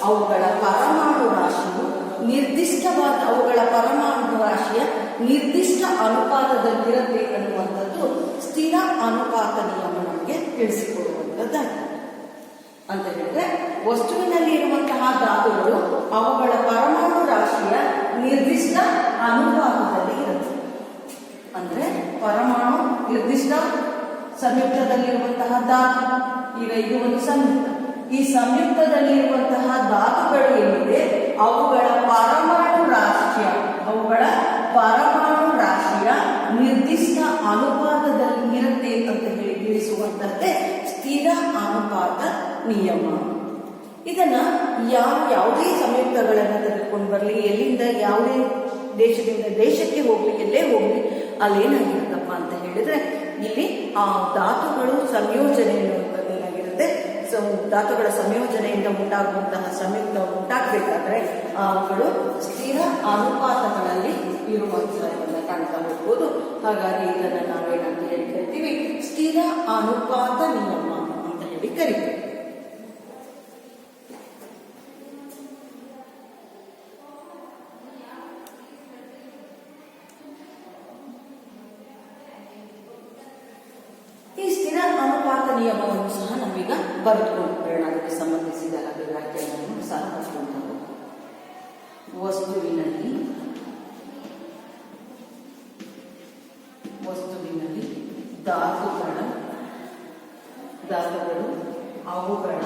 S1: ಅವುಗಳ ಪರಮಾಣು ರಾಶಿಯು ನಿರ್ದಿಷ್ಟವಾದ ಅವುಗಳ ಪರಮಾಣು ರಾಶಿಯ ನಿರ್ದಿಷ್ಟ ಅನುಪಾತದಲ್ಲಿರುತ್ತೆ ಅನ್ನುವಂಥದ್ದು ಸ್ಥಿರ ಅನುಪಾತ ನಿಯಮ ನಮಗೆ ತಿಳಿಸಿಕೊಡುವಂಥದ್ದಾಗಿದೆ. ಅಂತ ಹೇಳಿದ್ರೆ ವಸ್ತುವಿನಲ್ಲಿ ಇರುವಂತಹ ಧಾತುಗಳು ಅವುಗಳ ಪರಮಾಣು ರಾಶಿಯ ನಿರ್ದಿಷ್ಟ ಅನುಪಾತದಲ್ಲಿ ಇರುತ್ತೆ. ಅಂದ್ರೆ ಪರಮಾಣು ನಿರ್ದಿಷ್ಟ ಸಂಯುಕ್ತದಲ್ಲಿರುವಂತಹ ಧಾತು, ಈಗ ಇದು ಒಂದು ಸಂಯುಕ್ತ, ಈ ಸಂಯುಕ್ತದಲ್ಲಿರುವಂತಹ ಧಾತುಗಳು ಏನಿದೆ ಅವುಗಳ ಪರಮಾಣು ರಾಶಿಯ ನಿರ್ದಿಷ್ಟ ಅನುಪಾತದಲ್ಲಿ ಇರುತ್ತೆ ಅಂತ ಹೇಳಿ ತಿಳಿಸುವಂತದ್ದೇ ಸ್ಥಿರ ಅನುಪಾತ ನಿಯಮ. ಇದನ್ನ ಯಾವುದೇ ಸಂಯುಕ್ತಗಳನ್ನು ತೆಗೆದುಕೊಂಡು ಬರಲಿ, ಎಲ್ಲಿಂದ ಯಾವುದೇ ದೇಶದಿಂದ ದೇಶಕ್ಕೆ ಹೋಗ್ಲಿ, ಎಲ್ಲೇ ಹೋಗ್ಲಿ ಅಲ್ಲೇನಾಗಿರುತ್ತಪ್ಪ ಅಂತ ಹೇಳಿದ್ರೆ ಇಲ್ಲಿ ಆ ಧಾತುಗಳು ಸಂಯೋಜನೆ ಎನ್ನುವಂಥದ್ದು ಏನಾಗಿರುತ್ತೆ. ಧಾತುಗಳ ಸಂಯೋಜನೆಯಿಂದ ಉಂಟಾಗುವಂತಹ ಸಂಯುಕ್ತ ಉಂಟಾಗಬೇಕಾದ್ರೆ ಅವುಗಳು ಸ್ಥಿರ ಅನುಪಾತಗಳಲ್ಲಿ ಇರುವಂತಹದನ್ನ ಕಾಣ್ತಾ ಹೋಗ್ಬೋದು. ಹಾಗಾಗಿ ಇದನ್ನ ನಾವೇನಂತ ಹೇಳಿ ಕರಿತೀವಿ, ಸ್ಥಿರ ಅನುಪಾತ ನಿಯಮ ಅಂತ ಹೇಳಿ ಕರಿತೀವಿ. ಈ ಸ್ಥಿರ ಅನುಪಾತ ನಿಯಮವನ್ನು ಸಹ ನಾವೀಗ ಬರೆದುಕೊಳ್ಳೋಣ. ಅದಕ್ಕೆ ಸಂಬಂಧಿಸಿದ ವ್ಯಾಖ್ಯಾನವನ್ನು ಸಹ ಬರ್ಕೊಂಡು ವಸ್ತುವಿನಲ್ಲಿ ಧಾತುಗಳು ಅವುಗಳ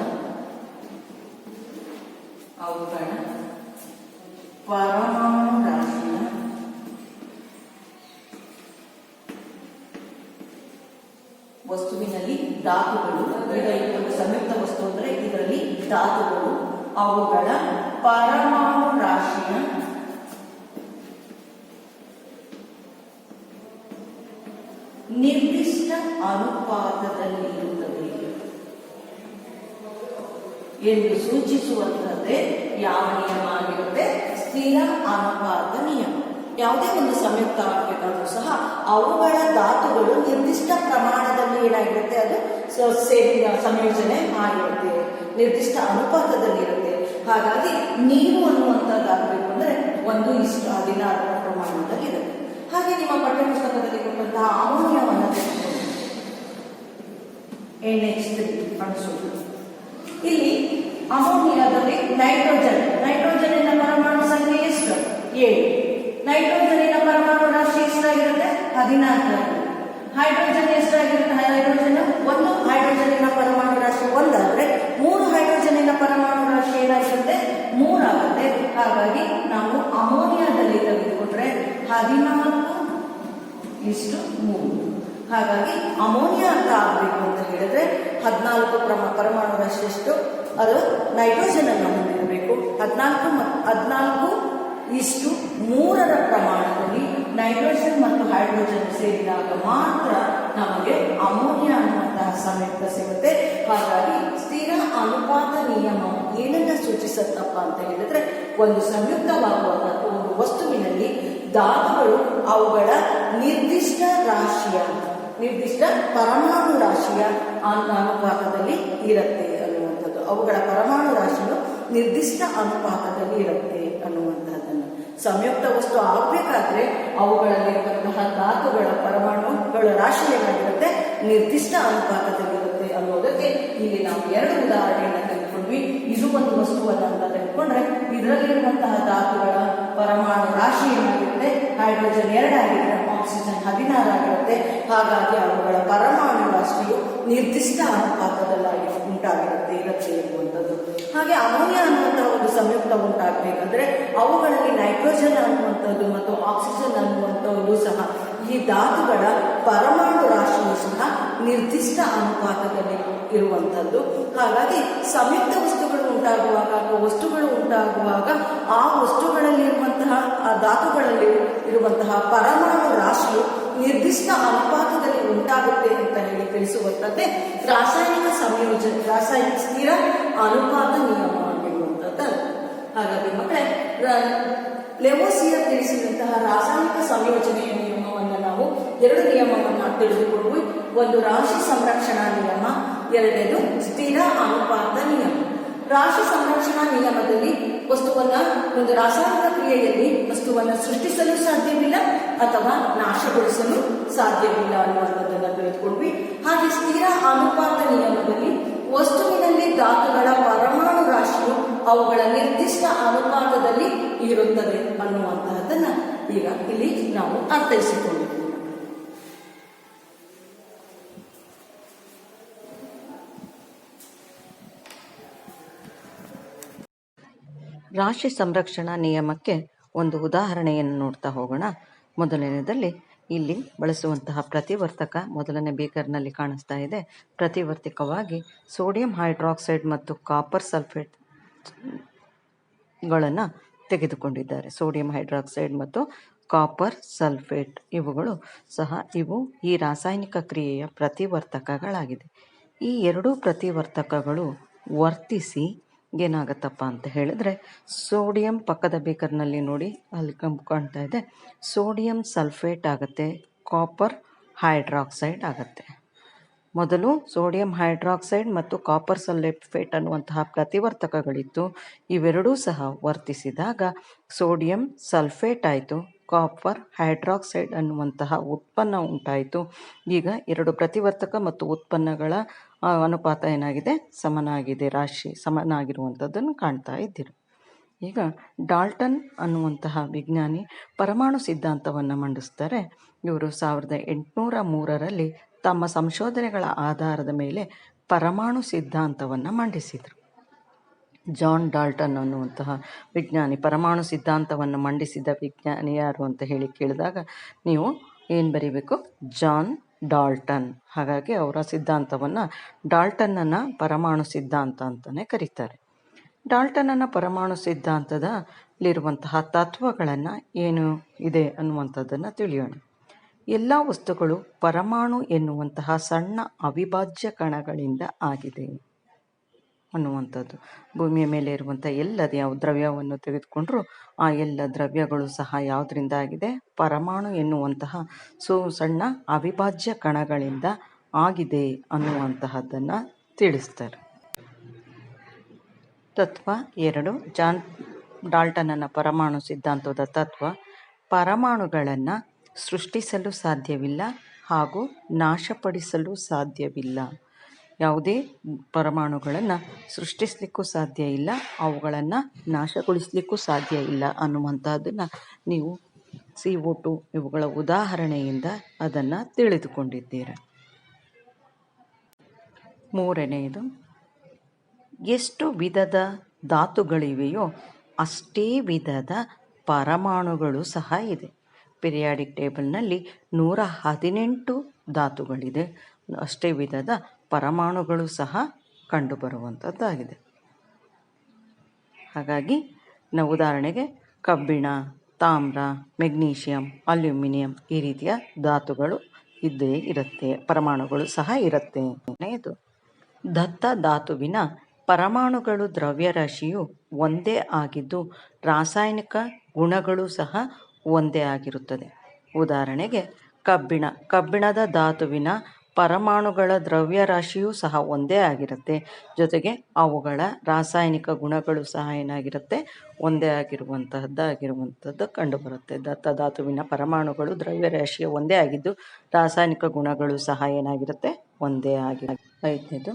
S1: ಪರಮಾಣು ರಾಶಿಯ ವಸ್ತುವಿನಲ್ಲಿ ಧಾತುಗಳು, ಈಗ ಒಂದು ಸಂಯುಕ್ತ ವಸ್ತು ಅಂದ್ರೆ ಇದರಲ್ಲಿ ಧಾತುಗಳು ಅವುಗಳ ಪರಮಾಣು ರಾಶಿಯ ನಿರ್ದಿಷ್ಟ ಅನುಪಾತದಲ್ಲಿ ಇರುತ್ತದೆ ಎಂದು ಸೂಚಿಸುವಂತದ್ದೇ ಯಾವ ನಿಯಮ ಆಗಿರುತ್ತೆ? ಸ್ಥಿರ ಅನುಪಾತ ನಿಯಮ. ಯಾವುದೇ ಒಂದು ಸಂಯುಕ್ತ ಆಗಬೇಕಾದ್ರೂ ಸಹ ಅವುಗಳ ಧಾತುಗಳು ನಿರ್ದಿಷ್ಟ ಪ್ರಮಾಣದಲ್ಲಿ ಏನಾಗಿರುತ್ತೆ, ಅದು ಸಂಯೋಜನೆ ಆಗಿರುತ್ತೆ, ನಿರ್ದಿಷ್ಟ ಅನುಪಾತದಲ್ಲಿ ಇರುತ್ತೆ. ಹಾಗಾಗಿ ನೀರು ಅನ್ನುವಂಥದ್ದಾಗಬೇಕು ಅಂದ್ರೆ 1:16 ಪ್ರಮಾಣದಲ್ಲಿ ಇರುತ್ತೆ. ಹಾಗೆ ನಿಮ್ಮ ಪಠ್ಯಪುಸ್ತಕದಲ್ಲಿ ಕೊಟ್ಟಂತಹ ಅಮೋನಿಯಾವನ್ನು ತೆಗೆದುಕೊಂಡು NH3 ಅಣಿಸೋದು. ಇಲ್ಲಿ ಅಮೋನಿಯಾದಲ್ಲಿ ನೈಟ್ರೋಜನಿನ ಪರಮಾಣು ಸಂಖ್ಯೆ ಎಷ್ಟು? 7. ನೈಟ್ರೋಜನಿನ ಪರಮಾಣು ರಾಶಿ ಎಷ್ಟಾಗಿರುತ್ತೆ? 14. ಹೈಡ್ರೋಜನ್ ಎಷ್ಟಾಗಿರುತ್ತೆ? ಒಂದು ಹೈಡ್ರೋಜನಿನ ಪರಮಾಣು ರಾಶಿ 1 ಆದ್ರೆ 3 ಹೈಡ್ರೋಜನಿನ ಪರಮಾಣು ರಾಶಿ ಏನಾಗಿರುತ್ತೆ? 3 ಆಗುತ್ತೆ. ಹಾಗಾಗಿ ನಾವು ಅಮೋನಿಯಾದಲ್ಲಿ ತೆಗೆದುಕೊಂಡ್ರೆ 14:3. ಹಾಗಾಗಿ ಅಮೋನಿಯಾ ಅಂತ ಆಗಬೇಕು ಅಂತ ಹೇಳಿದ್ರೆ 14 ಪರಮಾಣು ರಾಶಿ ಎಷ್ಟು? ಅದು ನೈಟ್ರೋಜನ್ ಅನ್ನು ಹೊಂದಿರಬೇಕು. 14:3 ಪ್ರಮಾಣದಲ್ಲಿ ನೈಟ್ರೋಜನ್ ಮತ್ತು ಹೈಡ್ರೋಜನ್ ಸೇರಿದಾಗ ಮಾತ್ರ ನಮಗೆ ಅಮೋನಿಯಾ ಅನ್ನುವಂತಹ ಸಂಯುಕ್ತ ಸಿಗುತ್ತೆ. ಹಾಗಾಗಿ ಸ್ಥಿರ ಅನುಪಾತ ನಿಯಮ ಏನನ್ನ ಸೂಚಿಸುತ್ತಪ್ಪ ಅಂತ ಹೇಳಿದ್ರೆ, ಒಂದು ಸಂಯುಕ್ತವಾಗುವಾಗ ಒಂದು ವಸ್ತುವಿನಲ್ಲಿ ಧಾತುಗಳು ಅವುಗಳ ನಿರ್ದಿಷ್ಟ ಪರಮಾಣು ರಾಶಿಯ ಅನುಪಾತದಲ್ಲಿ ಇರುತ್ತೆ ಅನ್ನುವಂಥದ್ದು. ಅವುಗಳ ಪರಮಾಣು ರಾಶಿಯು ನಿರ್ದಿಷ್ಟ ಅನುಪಾತದಲ್ಲಿ ಇರುತ್ತೆ ಅನ್ನುವಂತಹದ್ದನ್ನು. ಸಂಯುಕ್ತ ವಸ್ತು ಆಗಬೇಕಾದ್ರೆ ಅವುಗಳಲ್ಲಿರುವಂತಹ ಧಾತುಗಳ ಪರಮಾಣುಗಳ ರಾಶಿ ಏನಾಗಿರುತ್ತೆ? ನಿರ್ದಿಷ್ಟ ಅನುಪಾತದಲ್ಲಿರುತ್ತೆ ಅನ್ನೋದಕ್ಕೆ ಇಲ್ಲಿ ನಾವು 2 ಉದಾಹರಣೆಯನ್ನು ತೆಗೆದುಕೊಂಡ್ವಿ. ಇದು ಒಂದು ವಸ್ತುವನ್ನ ಅಂತ ತೆಗೆದುಕೊಂಡ್ರೆ ಇದರಲ್ಲಿರುವಂತಹ ಧಾತುಗಳ ಪರಮಾಣು ರಾಶಿ ಏನಾಗಿರುತ್ತೆ? ಹೈಡ್ರೋಜನ್ 2 ಆಗಿರುತ್ತೆ, ಆಕ್ಸಿಜನ್ 16 ಆಗಿರುತ್ತೆ. ಹಾಗಾಗಿ ಅವುಗಳ ಪರಮಾಣು ರಾಶಿಯು ನಿರ್ದಿಷ್ಟ ಅನುಪಾತದಲ್ಲಿ ಇರುತ್ತೆ ಇರುವಂಥದ್ದು. ಹಾಗೆ ಅಮೋನಿಯಾ ಅನ್ನುವಂತಹ ಒಂದು ಸಂಯುಕ್ತ ಉಂಟಾಗಬೇಕಂದ್ರೆ ಅವುಗಳಲ್ಲಿ ನೈಟ್ರೋಜನ್ ಅನ್ನುವಂಥದ್ದು ಮತ್ತು ಆಕ್ಸಿಜನ್ ಅನ್ನುವಂಥದ್ದು ಸಹ ಈ ಧಾತುಗಳ ಪರಮಾಣು ರಾಶಿಯು ಸಹ ನಿರ್ದಿಷ್ಟ ಅನುಪಾತದಲ್ಲಿ ಇರುವಂಥದ್ದು. ಹಾಗಾಗಿ ಸಂಯುಕ್ತ ವಸ್ತುಗಳು ಉಂಟಾಗುವಾಗ ಅಥವಾ ವಸ್ತುಗಳು ಉಂಟಾಗುವಾಗ ಆ ವಸ್ತುಗಳಲ್ಲಿರುವಂತಹ ಆ ಧಾತುಗಳಲ್ಲಿ ಇರುವಂತಹ ಪರಮಾಣು ರಾಶಿಯು ನಿರ್ದಿಷ್ಟ ಅನುಪಾತದಲ್ಲಿ ಉಂಟಾಗುತ್ತೆ ಅಂತ ಹೇಳಿ ತಿಳಿಸುವಂಥದ್ದೇ ರಾಸಾಯನಿಕ ಸ್ಥಿರ ಅನುಪಾತ ನಿಯಮ ಆಗಿರುವಂಥದ್ದು. ಹಾಗಾಗಿ ಮಕ್ಕಳೇ, ಲೆವೋಸಿಯರ್ ತಿಳಿಸಿದಂತಹ ರಾಸಾಯನಿಕ ಸಂಯೋಜನೆಯ ನಿಯಮವನ್ನು ನಾವು 2 ನಿಯಮವನ್ನು ತಿಳಿದುಕೊಂಡು, ಒಂದು ರಾಶಿ ಸಂರಕ್ಷಣಾ ನಿಯಮ, 2ನೇದು ಸ್ಥಿರ ಅನುಪಾತ ನಿಯಮ. ರಾಶಿ ಸಂರಕ್ಷಣಾ ನಿಯಮದಲ್ಲಿ ವಸ್ತುವನ್ನ ಒಂದು ರಾಸಾಯನಿಕ ಕ್ರಿಯೆಯಲ್ಲಿ ವಸ್ತುವನ್ನು ಸೃಷ್ಟಿಸಲು ಸಾಧ್ಯವಿಲ್ಲ ಅಥವಾ ನಾಶಗೊಳಿಸಲು ಸಾಧ್ಯವಿಲ್ಲ ಅನ್ನುವಂಥದ್ದನ್ನು ತಿಳಿದುಕೊಂಡ್ವಿ. ಹಾಗೆ ಸ್ಥಿರ ಅನುಪಾತ ನಿಯಮದಲ್ಲಿ ವಸ್ತುವಿನಲ್ಲಿ ಧಾತುಗಳ ಪರಮಾಣು ರಾಶಿಯು ಅವುಗಳ ನಿರ್ದಿಷ್ಟ ಅನುಪಾತದಲ್ಲಿ ಇರುತ್ತದೆ ಅನ್ನುವಂತಹದನ್ನ ಈಗ ಇಲ್ಲಿ ನಾವು ಅರ್ಥೈಸಿಕೊಂಡಿದ್ದೇವೆ.
S2: ರಾಶಿ ಸಂರಕ್ಷಣಾ ನಿಯಮಕ್ಕೆ ಒಂದು ಉದಾಹರಣೆಯನ್ನು ನೋಡ್ತಾ ಹೋಗೋಣ. ಮೊದಲನೇದಲ್ಲಿ ಇಲ್ಲಿ ಬಳಸುವಂತಹ ಪ್ರತಿವರ್ತಕ ಮೊದಲನೇ ಬೇಕರ್ನಲ್ಲಿ ಕಾಣಿಸ್ತಾ ಇದೆ. ಪ್ರತಿವರ್ತಕವಾಗಿ ಸೋಡಿಯಂ ಹೈಡ್ರಾಕ್ಸೈಡ್ ಮತ್ತು ಕಾಪರ್ ಸಲ್ಫೇಟ್ಗಳನ್ನು ತೆಗೆದುಕೊಂಡಿದ್ದಾರೆ. ಸೋಡಿಯಂ ಹೈಡ್ರಾಕ್ಸೈಡ್ ಮತ್ತು ಕಾಪರ್ ಸಲ್ಫೇಟ್ ಇವುಗಳು ಸಹ ಈ ರಾಸಾಯನಿಕ ಕ್ರಿಯೆಯ ಪ್ರತಿವರ್ತಕಗಳಾಗಿದೆ. ಈ ಎರಡೂ ಪ್ರತಿವರ್ತಕಗಳು ವರ್ತಿಸಿ ಏನಾಗತ್ತಪ್ಪ ಅಂತ ಹೇಳಿದ್ರೆ, ಸೋಡಿಯಂ ಪಕ್ಕದ ಬೇಕರ್ನಲ್ಲಿ ನೋಡಿ ಅಲ್ಲಿ ಕಾಣ್ತಾ ಇದೆ, ಸೋಡಿಯಂ ಸಲ್ಫೇಟ್ ಆಗುತ್ತೆ, ಕಾಪರ್ ಹೈಡ್ರಾಕ್ಸೈಡ್ ಆಗುತ್ತೆ. ಮೊದಲು ಸೋಡಿಯಂ ಹೈಡ್ರಾಕ್ಸೈಡ್ ಮತ್ತು ಕಾಪರ್ ಸಲ್ಫೇಟ್ ಅನ್ನುವಂತಹ ಪ್ರತಿವರ್ತಕಗಳಿತ್ತು. ಇವೆರಡೂ ಸಹ ವರ್ತಿಸಿದಾಗ ಸೋಡಿಯಂ ಸಲ್ಫೇಟ್ ಆಯಿತು, ಕಾಪರ್ ಹೈಡ್ರಾಕ್ಸೈಡ್ ಅನ್ನುವಂತಹ ಉತ್ಪನ್ನ ಉಂಟಾಯಿತು. ಈಗ ಎರಡು ಪ್ರತಿವರ್ತಕ ಮತ್ತು ಉತ್ಪನ್ನಗಳ ಅನುಪಾತ ಏನಾಗಿದೆ, ಸಮನಾಗಿದೆ, ರಾಶಿ ಸಮನಾಗಿರುವಂಥದ್ದನ್ನು ಕಾಣ್ತಾ ಇದ್ದೀರಿ. ಈಗ ಡಾಲ್ಟನ್ ಅನ್ನುವಂತಹ ವಿಜ್ಞಾನಿ ಪರಮಾಣು ಸಿದ್ಧಾಂತವನ್ನು ಮಂಡಿಸ್ತಾರೆ. ಇವರು 1803ರಲ್ಲಿ ತಮ್ಮ ಸಂಶೋಧನೆಗಳ ಆಧಾರದ ಮೇಲೆ ಪರಮಾಣು ಸಿದ್ಧಾಂತವನ್ನು ಮಂಡಿಸಿದರು. ಜಾನ್ ಡಾಲ್ಟನ್ ಅನ್ನುವಂತಹ ವಿಜ್ಞಾನಿ ಪರಮಾಣು ಸಿದ್ಧಾಂತವನ್ನು ಮಂಡಿಸಿದ ವಿಜ್ಞಾನಿ ಯಾರು ಅಂತ ಹೇಳಿ ಕೇಳಿದಾಗ ನೀವು ಏನು ಬರೀಬೇಕು, ಜಾನ್ ಡಾಲ್ಟನ್. ಹಾಗಾಗಿ ಅವರ ಸಿದ್ಧಾಂತವನ್ನು ಡಾಲ್ಟನ್ನನ ಪರಮಾಣು ಸಿದ್ಧಾಂತ ಅಂತಲೇ ಕರೀತಾರೆ. ಡಾಲ್ಟನ್ನನ ಪರಮಾಣು ಸಿದ್ಧಾಂತದಲ್ಲಿರುವಂತಹ ತತ್ವಗಳನ್ನು ಏನು ಇದೆ ಅನ್ನುವಂಥದ್ದನ್ನು ತಿಳಿಯೋಣ. ಎಲ್ಲ ವಸ್ತುಗಳು ಪರಮಾಣು ಎನ್ನುವಂತಹ ಸಣ್ಣ ಅವಿಭಾಜ್ಯ ಕಣಗಳಿಂದ ಆಗಿದೆ ಅನ್ನುವಂಥದ್ದು. ಭೂಮಿಯ ಮೇಲೆ ಇರುವಂಥ ಯಾವ ದ್ರವ್ಯವನ್ನು ತೆಗೆದುಕೊಂಡ್ರೂ ಆ ಎಲ್ಲ ದ್ರವ್ಯಗಳು ಸಹ ಯಾವುದರಿಂದ ಆಗಿದೆ, ಪರಮಾಣು ಎನ್ನುವಂತಹ ಸಣ್ಣ ಅವಿಭಾಜ್ಯ ಕಣಗಳಿಂದ ಆಗಿದೆ ಅನ್ನುವಂತಹದ್ದನ್ನು ತಿಳಿಸ್ತಾರೆ. ತತ್ವ 2, ಜಾನ್ ಡಾಲ್ಟನ್ನನ ಪರಮಾಣು ಸಿದ್ಧಾಂತದ ತತ್ವ: ಪರಮಾಣುಗಳನ್ನು ಸೃಷ್ಟಿಸಲು ಸಾಧ್ಯವಿಲ್ಲ ಹಾಗೂ ನಾಶಪಡಿಸಲು ಸಾಧ್ಯವಿಲ್ಲ. ಯಾವುದೇ ಪರಮಾಣುಗಳನ್ನು ಸೃಷ್ಟಿಸಲಿಕ್ಕೂ ಸಾಧ್ಯ ಇಲ್ಲ, ಅವುಗಳನ್ನು ನಾಶಗೊಳಿಸಲಿಕ್ಕೂ ಸಾಧ್ಯ ಇಲ್ಲ ಅನ್ನುವಂಥದ್ದನ್ನು ನೀವು CO2 ಇವುಗಳ ಉದಾಹರಣೆಯಿಂದ ಅದನ್ನು ತಿಳಿದುಕೊಂಡಿದ್ದೀರ. ಮೂರನೆಯದು, ಎಷ್ಟು ವಿಧದ ಧಾತುಗಳಿವೆಯೋ ಅಷ್ಟೇ ವಿಧದ ಪರಮಾಣುಗಳು ಸಹ ಇದೆ. ಪಿರಿಯಾಡಿಕ್ ಟೇಬಲ್ನಲ್ಲಿ 118 ಧಾತುಗಳಿದೆ, ಅಷ್ಟೇ ವಿಧದ ಪರಮಾಣುಗಳು ಸಹ ಕಂಡುಬರುವಂಥದ್ದಾಗಿದೆ. ಹಾಗಾಗಿ ನಾವು ಉದಾಹರಣೆಗೆ ಕಬ್ಬಿಣ, ತಾಮ್ರ, ಮೆಗ್ನೀಷಿಯಂ, ಅಲ್ಯೂಮಿನಿಯಂ ಈ ರೀತಿಯ ಧಾತುಗಳು ಇದ್ದೇ ಇರುತ್ತೆ, ಪರಮಾಣುಗಳು ಸಹ ಇರುತ್ತೆ. ದತ್ತ ಧಾತುವಿನ ಪರಮಾಣುಗಳು ದ್ರವ್ಯರಾಶಿಯು ಒಂದೇ ಆಗಿದ್ದು ರಾಸಾಯನಿಕ ಗುಣಗಳು ಸಹ ಒಂದೇ ಆಗಿರುತ್ತದೆ. ಉದಾಹರಣೆಗೆ ಕಬ್ಬಿಣದ ಧಾತುವಿನ ಪರಮಾಣುಗಳ ದ್ರವ್ಯರಾಶಿಯೂ ಸಹ ಒಂದೇ ಆಗಿರುತ್ತೆ, ಜೊತೆಗೆ ಅವುಗಳ ರಾಸಾಯನಿಕ ಗುಣಗಳು ಸಹ ಏನಾಗಿರುತ್ತೆ, ಒಂದೇ ಆಗಿರುವಂಥದ್ದು ಕಂಡುಬರುತ್ತೆ. ದತ್ತ ಧಾತುವಿನ ಪರಮಾಣುಗಳು ದ್ರವ್ಯರಾಶಿಯ ಒಂದೇ ಆಗಿದ್ದು ರಾಸಾಯನಿಕ ಗುಣಗಳು ಸಹ ಏನಾಗಿರುತ್ತೆ, ಒಂದೇ ಆಗಿರುತ್ತೆ. 5ನೇದು,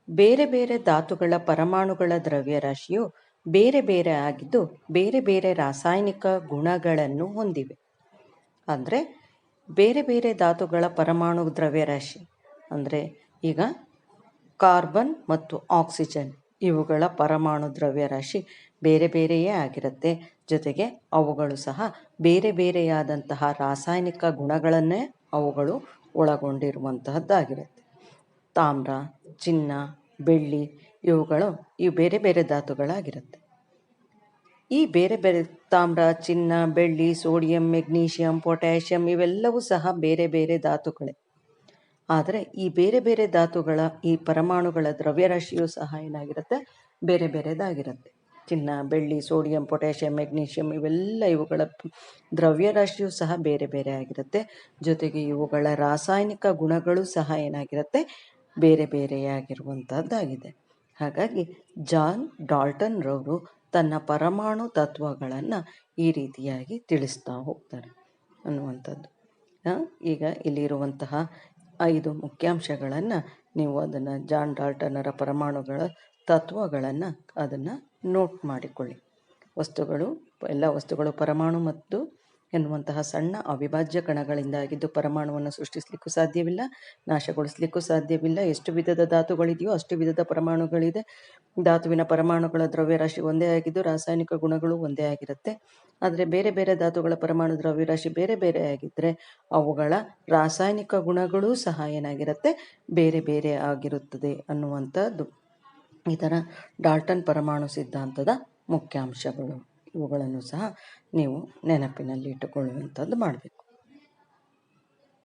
S2: ಬೇರೆ ಬೇರೆ ಧಾತುಗಳ ಪರಮಾಣುಗಳ ದ್ರವ್ಯರಾಶಿಯು ಬೇರೆ ಬೇರೆ ಆಗಿದ್ದು ಬೇರೆ ಬೇರೆ ರಾಸಾಯನಿಕ ಗುಣಗಳನ್ನು ಹೊಂದಿವೆ. ಅಂದರೆ ಬೇರೆ ಬೇರೆ ಧಾತುಗಳ ಪರಮಾಣು ದ್ರವ್ಯರಾಶಿ ಅಂದರೆ ಈಗ ಕಾರ್ಬನ್ ಮತ್ತು ಆಕ್ಸಿಜನ್ ಇವುಗಳ ಪರಮಾಣು ದ್ರವ್ಯರಾಶಿ ಬೇರೆ ಬೇರೆಯೇ ಆಗಿರುತ್ತೆ, ಜೊತೆಗೆ ಅವುಗಳು ಸಹ ಬೇರೆ ಬೇರೆಯಾದಂತಹ ರಾಸಾಯನಿಕ ಗುಣಗಳನ್ನೇ ಅವುಗಳು ಒಳಗೊಂಡಿರುವಂತಹದ್ದಾಗಿರುತ್ತೆ. ತಾಮ್ರ, ಚಿನ್ನ, ಬೆಳ್ಳಿ ಇವು ಬೇರೆ ಬೇರೆ ಧಾತುಗಳಾಗಿರುತ್ತೆ. ಈ ಬೇರೆ ಬೇರೆ ತಾಮ್ರ, ಚಿನ್ನ, ಬೆಳ್ಳಿ, ಸೋಡಿಯಂ, ಮೆಗ್ನೀಷಿಯಂ, ಪೊಟ್ಯಾಷಿಯಂ ಇವೆಲ್ಲವೂ ಸಹ ಬೇರೆ ಬೇರೆ ಧಾತುಗಳೇ. ಆದರೆ ಈ ಬೇರೆ ಬೇರೆ ಧಾತುಗಳ ಈ ಪರಮಾಣುಗಳ ದ್ರವ್ಯರಾಶಿಯೂ ಸಹ ಏನಾಗಿರುತ್ತೆ, ಬೇರೆ ಬೇರೆದಾಗಿರುತ್ತೆ. ಚಿನ್ನ, ಬೆಳ್ಳಿ, ಸೋಡಿಯಂ, ಪೊಟ್ಯಾಷಿಯಂ, ಮೆಗ್ನೀಷಿಯಂ ಇವುಗಳ ದ್ರವ್ಯರಾಶಿಯೂ ಸಹ ಬೇರೆ ಬೇರೆ ಆಗಿರುತ್ತೆ, ಜೊತೆಗೆ ಇವುಗಳ ರಾಸಾಯನಿಕ ಗುಣಗಳು ಸಹ ಏನಾಗಿರುತ್ತೆ, ಬೇರೆ ಬೇರೆಯಾಗಿರುವಂಥದ್ದಾಗಿದೆ. ಹಾಗಾಗಿ ಜಾನ್ ಡಾಲ್ಟನ್ ರವರು ತನ್ನ ಪರಮಾಣು ತತ್ವಗಳನ್ನು ಈ ರೀತಿಯಾಗಿ ತಿಳಿಸ್ತಾ ಹೋಗ್ತಾರೆ ಅನ್ನುವಂಥದ್ದು. ಈಗ ಇಲ್ಲಿರುವಂತಹ 5 ಮುಖ್ಯಾಂಶಗಳನ್ನು ನೀವು ಅದನ್ನು ಜಾನ್ ಡಾಲ್ಟನ್ನರ ಪರಮಾಣುಗಳ ತತ್ವಗಳನ್ನು ಅದನ್ನು ನೋಟ್ ಮಾಡಿಕೊಳ್ಳಿ. ಎಲ್ಲ ವಸ್ತುಗಳು ಪರಮಾಣು ಮತ್ತು ಎನ್ನುವಂತಹ ಸಣ್ಣ ಅವಿಭಾಜ್ಯ ಕಣಗಳಿಂದಾಗಿದ್ದು ಪರಮಾಣುವನ್ನು ಸೃಷ್ಟಿಸಲಿಕ್ಕೂ ಸಾಧ್ಯವಿಲ್ಲ, ನಾಶಗೊಳಿಸಲಿಕ್ಕೂ ಸಾಧ್ಯವಿಲ್ಲ. ಎಷ್ಟು ವಿಧದ ಧಾತುಗಳಿದೆಯೋ ಅಷ್ಟು ವಿಧದ ಪರಮಾಣುಗಳಿದೆ. ಧಾತುವಿನ ಪರಮಾಣುಗಳ ದ್ರವ್ಯರಾಶಿ ಒಂದೇ ಆಗಿದ್ದು ರಾಸಾಯನಿಕ ಗುಣಗಳು ಒಂದೇ ಆಗಿರುತ್ತೆ. ಆದರೆ ಬೇರೆ ಬೇರೆ ಧಾತುಗಳ ಪರಮಾಣು ದ್ರವ್ಯರಾಶಿ ಬೇರೆ ಬೇರೆ ಆಗಿದ್ದರೆ ಅವುಗಳ ರಾಸಾಯನಿಕ ಗುಣಗಳೂ ಸಹ ಏನಾಗಿರುತ್ತೆ, ಬೇರೆ ಬೇರೆ ಆಗಿರುತ್ತದೆ ಅನ್ನುವಂಥದ್ದು ಇದರ ಡಾಲ್ಟನ್ ಪರಮಾಣು ಸಿದ್ಧಾಂತದ ಮುಖ್ಯಾಂಶಗಳು. ಇವುಗಳನ್ನು ಸಹ ನೀವು ನೆನಪಿನಲ್ಲಿ ಇಟ್ಟುಕೊಳ್ಳುವಂಥದ್ದು ಮಾಡಬೇಕು.